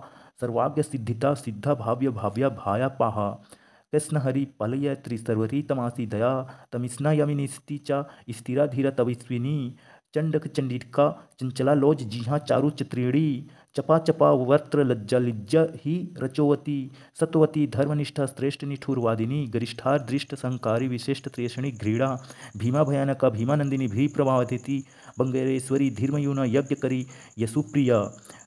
सर्वाज्ञ सिद्धिता सिद्धा भाव्य भाव्या भाया पाहा कृष्ण हरि पालयत्री सर्वरी तमासी दया तमिस्ना यमिनी चा स्थिरा धीरा तविस्विनी चंडक चंडिका चंचला लोज जिहा चारु चित्रेणी चपा चपा वर्त्र लज्जा लिज्जा ही रचोवती सत्वती धर्मनिष्ठा श्रेष्ठ निठुरवादिनी गरिष्ठार दृष्ट संकारी विशिष्ट त्रेषणी घृणा भीमा भयानका भीमानंदिनी भी प्रभावती बंगेरेश्वरी धीर्मयूना यज्ञ करी यशुप्रिया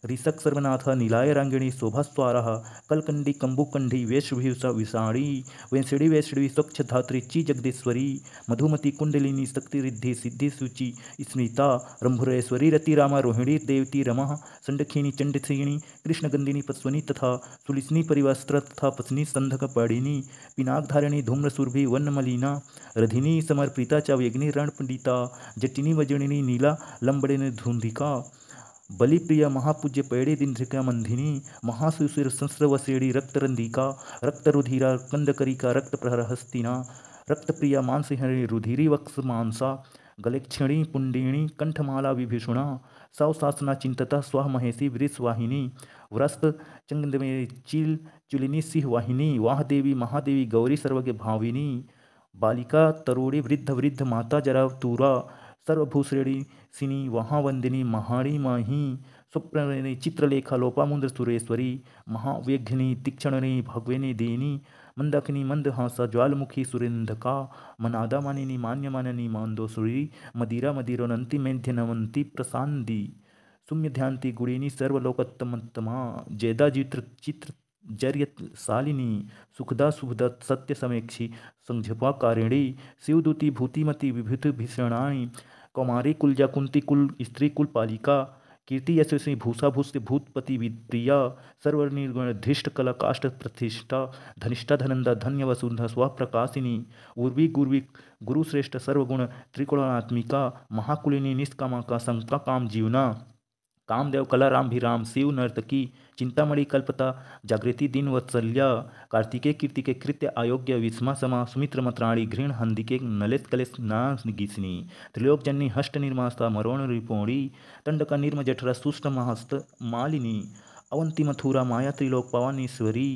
ऋषक सर्वनाथ नीलाय रांगिणी शोभास्वारा कलकंडी कंबुकंडी वेशभूषा विषाणी वेंसड़ी वेषड़ी स्वच्छ धात्री ची जगदीश्वरी मधुमती कुंडलिनी शक्ति रिद्धि सिद्धि सूचि स्मृता रंभुरेश्वरी रति रामा रोहिणी देवती रमा संडखिनी चंडसिणी कृष्णगंदिनी पस्वनी तथा सुलिसनी परिवस्त्र तथा पत्नी संधक पढ़िनी पिनाकधारिणी धूम्रसुरभि वन्नमलिना रधिनी समर्पिता च वेग्नि रणपंडिता जटिनी वजनिनी नीला लंबड़िनी धुंधिका बलिप्रिय महापूज्य पैड़े दिंध्रिका मंधिनी महासुशिर संस्रवसेड़ी रक्तरंधिका रक्तरुधिरा कंदकरिका रक्त प्रहर हस्तिना रक्तप्रिया मानसिंहरी रुधिरी वक्स मांसा गलेक्षणी पुंडिणी कंठमाला विभीषुणा सौशासना चिंतता स्वाह महेशी वृषवाहिनी व्रस्त चंगदमे चिल चुलिनी सिंह वाहिनी वाह देवी महादेवी गौरी सर्वज्ञ भाविनी बालिका तरुणी वृद्ध वृद्ध माता जरा तूरा सर्वभूषणी सिनी वहावंदिनी महाणी माही सुप्रणिनी चित्रलेखा लोपामुद्र सुरेश्वरी महावेघ्नि तीक्षणनी भगवेनी देनी मंदाकिनी मंदहासा ज्वालमुखी सुरेंधका मनादा मानिनी मान्यमाननी मांदोसुरी मदिरा मदिरोनंती मेध्यनवंती प्रसांदी सुम्य ध्यांति गुणिनी सर्वलोकोत्तमोत्तमा जयदा चित्र जर्य शालिनी सुखदा सुखदा सत्य समेक्षी संझपा कारिणी शिवदूती भूतिमती विभूति भीषणाणी कौमारी कुलजा कुंती कुल स्त्री कुल पालिका कीर्ति यशस्वी भूषा भूष्य भूतपति विप्रिया सर्वनिर्गुण धृष्ट कला काष्ठ प्रतिष्ठा धनिष्ठा धनंदा धन्य वसुंधा स्वप्रकाशिनी उर्वी गुर्वी गुरुश्रेष्ठ सर्वगुण त्रिकोणात्मिका महाकुलिनी निष्कामा का संका काम जीवना कामदेव कलाराम भी राम शिव नर्तकी चिंतामणि कल्पता जागृति दिन वत्सल्या कार्तिके कीर्तिके कृत्य अयोग्य विस्मा समा सुमित्र मत्राणी घृण हंदिके नलेस कलेस नागिसनी त्रिलोकजन्नी हष्ट निर्मास्ता मरोण रिपोणी तंडका निर्म जठरा सुष्ट महस्त मालिनी अवंती मथुरा माया त्रिलोक पवानीश्वरी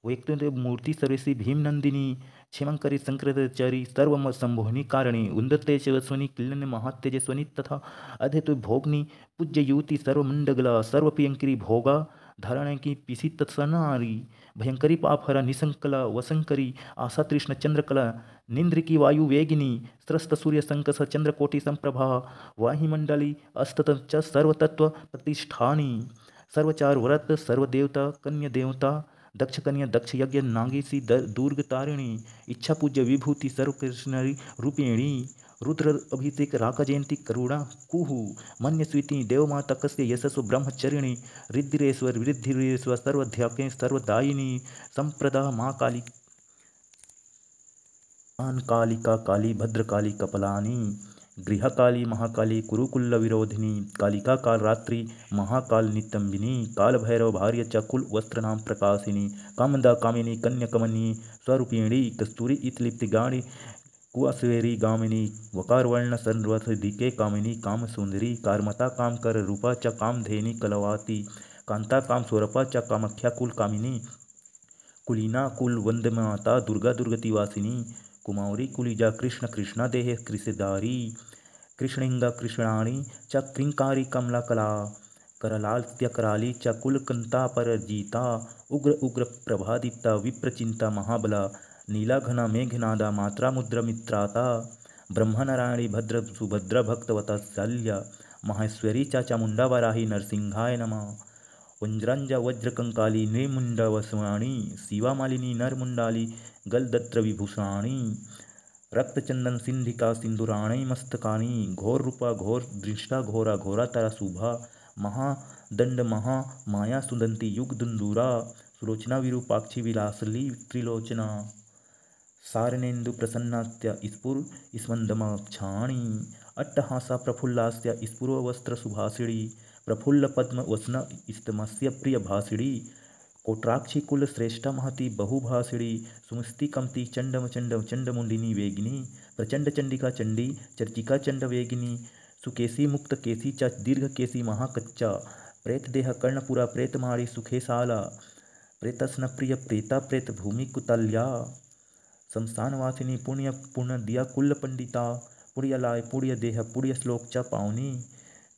व्यक्ति मूर्ति सर्वेशी भीमनंदिनी क्षेमंकरी संकृतचारी सर्व संभोहिनी कारिणी उन्दते शिवस्वनी किल्लन्य महातेजस्वनी तथा अधेतु भोगनी पूज्य युवती सर्वमंडगला सर्वप्रियंकरी भोगा धारण की पिसी तत्सनारी भयंकरी पापहरा निसंकला वसंकरी आशा तृष्ण चंद्रकला निंद्र की वायु वेगिनी स्रस्त सूर्य संकस चंद्रकोटि संप्रभा वाहिमंडली अस्तत च सर्वतत्व प्रतिष्ठानी सर्वचार व्रत सर्वदेवता कन्या देवता दक्ष कन्या दक्ष यज्ञ नागेशी दुर्ग तारिणी इच्छा पूज्य विभूति सर्वकृष्णरी रूपिणी रुद्र अभिषेक राका जयंती करुणा कुहु मन्य स्वीति देवमाता कस्य यशस्व ब्रह्मचरिणी रिद्धिरेश्वर वृद्धिरेश्वर सर्वध्याके सर्वदायिनी संप्रदा माँ काली कालिका काली भद्रकाली कपलानी गृहकाली महाकाली कुरुकुल्ल विरोधिनी कालिका काल रात्रि महाकाल नितंबिनी काल भैरव भार्य च कुल वस्त्रनाम प्रकाशिनी कामदा कामिनी कन्याकमनी स्वरूपिणी कस्तूरी इतलिप्तिगाणी कुआस्वेरी गामिनी वकारवर्ण सर्वधिके कामिनी काम सुंदरी कारमता काम कर रूपा च कामधेनी कलवाती कांता काम स्वरूपा च कामख्या कुल कामिनी कुलीना कुल वंदमाता दुर्गा दुर्गतिवासिनी कुमारी कुलिजा कृष्ण कृष्णा देह कृषिदारी कृष्णिंगा कृष्णाणी च क्रिंकारी कमला कला करलाल्य कराली च कुलकंता पर जीता उग्र उग्र प्रभादीप्ता विप्रचिंता महाबला नीला घना मेघनादा मात्रा मुद्र मित्राता ब्रह्मनारायणी भद्र सुभद्र भक्तवता शल्या माहेश्वरी चा चामुंडा वराही नरसिंहाय नमः वज्रंज वज्रकंकाली नृमुंडा वसवाणी शिवामालिनी नरमुंडाली गलदत्र विभूषाणी रक्तचंदन सिंधिका सिंदुराणी मस्तकानी घोर रूपा घोर दृष्टा घोरा घोरा तारा शुभा महादंड महा माया सुदंती युग दुंदूरा सुलोचना विरूपाक्षी विलासली त्रिलोचना सारणेन्दु प्रसन्नास्त्य स्फुर स्मंदमाक्षाणी अट्टहासा प्रफुल्लास्य स्फुरवस्त्र सुभाषिणी प्रफुल्ल पद्म वसन स्तमस्य प्रिय भाषिणी कोट्राक्षी कुल श्रेष्ठा महती बहुभाषिणी सुमस्ति कमती चंडम चंडम चंडमुंडिनी वेगिनी प्रचंड चंडिका चंडी चर्चिका चंड वेगिनी सुकेशी मुक्त केसी च दीर्घ केसी महाकच्चा प्रेत देह कर्णपुरा प्रेतमाड़ी सुखेशाला प्रेतस्न प्रिय प्रेता प्रेत भूमि कुतल्या शमशानवासिनी पुण्य पुण्य दिया कुल पंडिता पुण्यलाय पुण्य देह पुण्य श्लोक च पावनी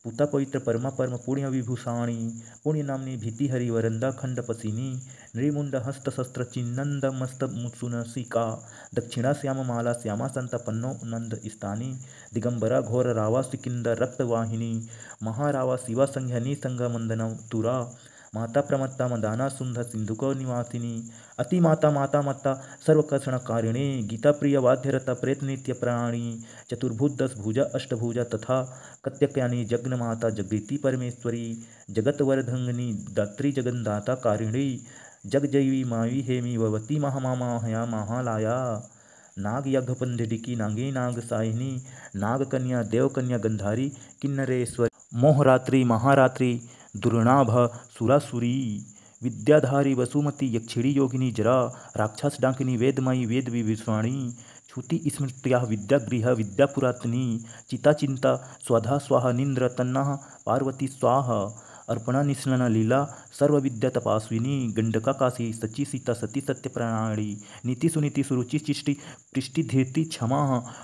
पुता पवित्र परमा परम पुण्य विभूषाणी पुण्य नामनी भीति हरि वरंदा खंड पसिनी नृमुंड हस्त शस्त्र चिन्नंद मस्त सुनसिका दक्षिणा श्याम माला श्यामा संत पन्नो नंद स्थानी दिगंबरा घोर रावा सिकिंद रक्तवाहिनी महारावा शिवा संघ्यनी संघ मंदन तुरा माता प्रमत्ता मदाना सुंध सिंधुको निवासिनी अति माता माता मत्ता सर्वकर्षणकारिणी गीता प्रिय वाद्यरता प्रेत नित्य प्राणी चतुर्भुज दस भुजा अष्टभुजा तथा कत्यक्यानी जग्न माता जगृति परमेश्वरी जगतवरधंगनी दात्री जगन्दाता कारिणी जगजयी मावी हेमी भवती महामाया महालाया नाग यज्ञपंडिकी नागी नाग साहिनी नागकन्या देवकन्या गंधारी किन्नरेश्वर मोहरात्रि महारात्रि दुर्नाभ सुरासुरी विद्याधारी वसुमती यक्षिणी योगिनी जरा राक्षस डाकिनी वेदमयी वेद विभीषणी छुति स्मृत्या विद्यागृह विद्यापुरातनी चिता चिंता स्वधा स्वाहा निंद्र तन्ना पार्वती स्वाहा अर्पणा निस्नना लीला सर्व विद्या तपास्विनी गंडका काशी सची सीता सती सत्य प्रणाली नीति सुनीति सुरुचि चिष्टि पृष्टि धीर्ति क्षमा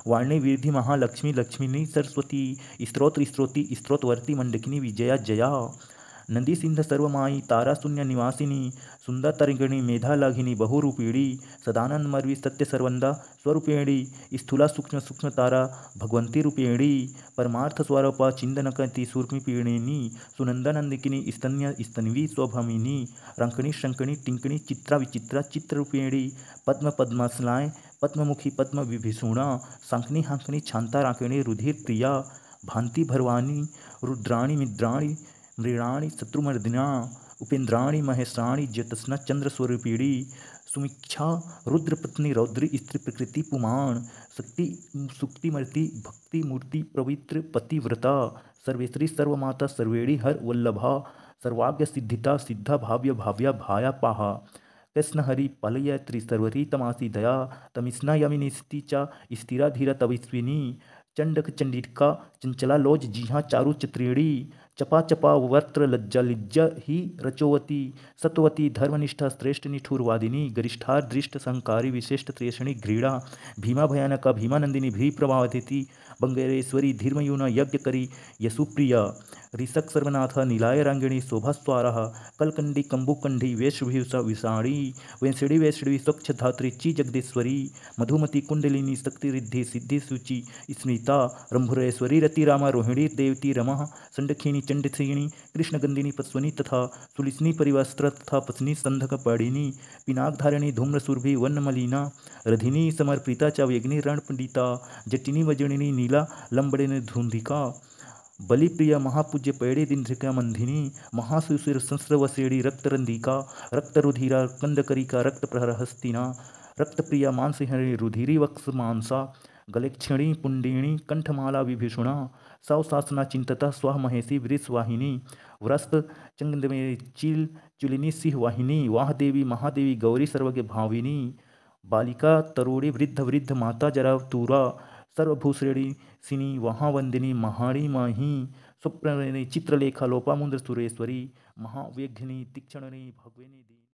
वाणी विधि महालक्ष्मी लक्ष्मीनी सरस्वती स्त्रोत्र स्त्रोति स्त्रोतवर्ती मंडकिनी विजया जया नंदी सिंध सर्वमाई तारा शून्य निवासिनी सुंदर तरंगिणी मेधा लाघिनी बहुरूपिणी सदानंद मर्वी सत्य सर्वंदा स्वरूपिणी स्थूला सूक्ष्म सूक्ष्म तारा भगवंती रूपिणी परमार्थ स्वरूपा चिंदनकती सूर्मिपिणी सुनंदानंदिकिनी स्तन्य स्तन्वी स्वभमिनी रंकणी शंकणी टिंकणी चित्रा विचित्रा चित्ररूपिणी पद्म पद्मासलाय पद्ममुखी पद्म विभीषुणा सांकनी हांकनी छांता रांकणी रुधिर प्रिया भांति भरवानी रुद्राणी मिद्राणी मृणाणी शत्रुमर्दिना उपेन्द्राणी महेशाणी ज्योत्स्ना चंद्रस्वरूपिणी सुमीक्षा रुद्रपत्नी रौद्री स्त्री प्रकृति पुमाण शक्ति सुक्तिमर्ति भक्ति मूर्ति पवित्र पतिव्रता सर्वेश्वरी सर्वमाता सर्वेणी हर वल्लभा सर्वाग्य सिद्धिता सिद्धा भाव्य भाव्या भाया पाहा कृष्ण हरि पालय त्रिसर्वरी तमासी दया तमिस्ना यमिनिस्ति च स्थिरा धीरा तविस्विनी चंडक चंडिका चंचला लोज जिहा चारु चित्रेणी चपा चपा वर्त्र लज्जा लिज्जा ही रचोवती सत्वती धर्मनिष्ठा श्रेष्ठ निठुरवादिनी गरिष्ठार दृष्ट संकारी विशिष्ट त्रेषणी घृणा भीमा भयानका भीमानंदिनी भी प्रभावती बंगेरेश्वरी धीर्मयूना यज्ञ करी यशुप्रिया ऋषक सर्वनाथ नीलाय रांगिणी शोभास्वारा कलकंडी कंबुकंडी वेशभूषा विषाणी वेंसड़ी वैष्णवी स्वच्छ धात्री ची जगदीश्वरी मधुमती कुंडलिनी शक्ति रिद्धि सिद्धि सूचि स्मिता रंभुरेश्वरी रति रामा रोहिणी देवती रमा संडखिनी चंडसिणी कृष्णगंधिनी पस्वनी तथा सुलिसनी परिवस्त्र तथा पत्नी संधक पाणिनी पिनाकधारिणी धूम्रसुरभि वन्नमलिना रधिनी समर्पिता च वेग्नि रणपंडिता जटिनी वजनिनी नीला लंबड़िनी धुंधिका बलिप्रिया महापूज्य पैड़े दिंध्रिका मंधिनी महासुशिर संस्रवसेड़ी रक्तरंधिका रक्तरुधिरा कंदकरिका रक्त प्रहर हस्तिना रक्तप्रिया मानसिंहणी रुधिरी वक्स मानसा गलेक्षिणी पुंडिणी कंठमाला विभीषणा सौशासना चिंतता स्वाह महेशी वृषवाहिनी व्रस्त चंगमे चिल चुलिनी सिंह वाहिनी वाह देवी महादेवी गौरी सर्वज्ञ भाविनी बालिका तरुणी वृद्ध वृद्ध माता जरा तूरा सर्वभूषणी सिनी महावंदिनी महाणी माही सुप्रणिनी चित्रलेखा लोपामुद्र सुरेश्वरी महावेघ्नि तीक्षणनी भगविनी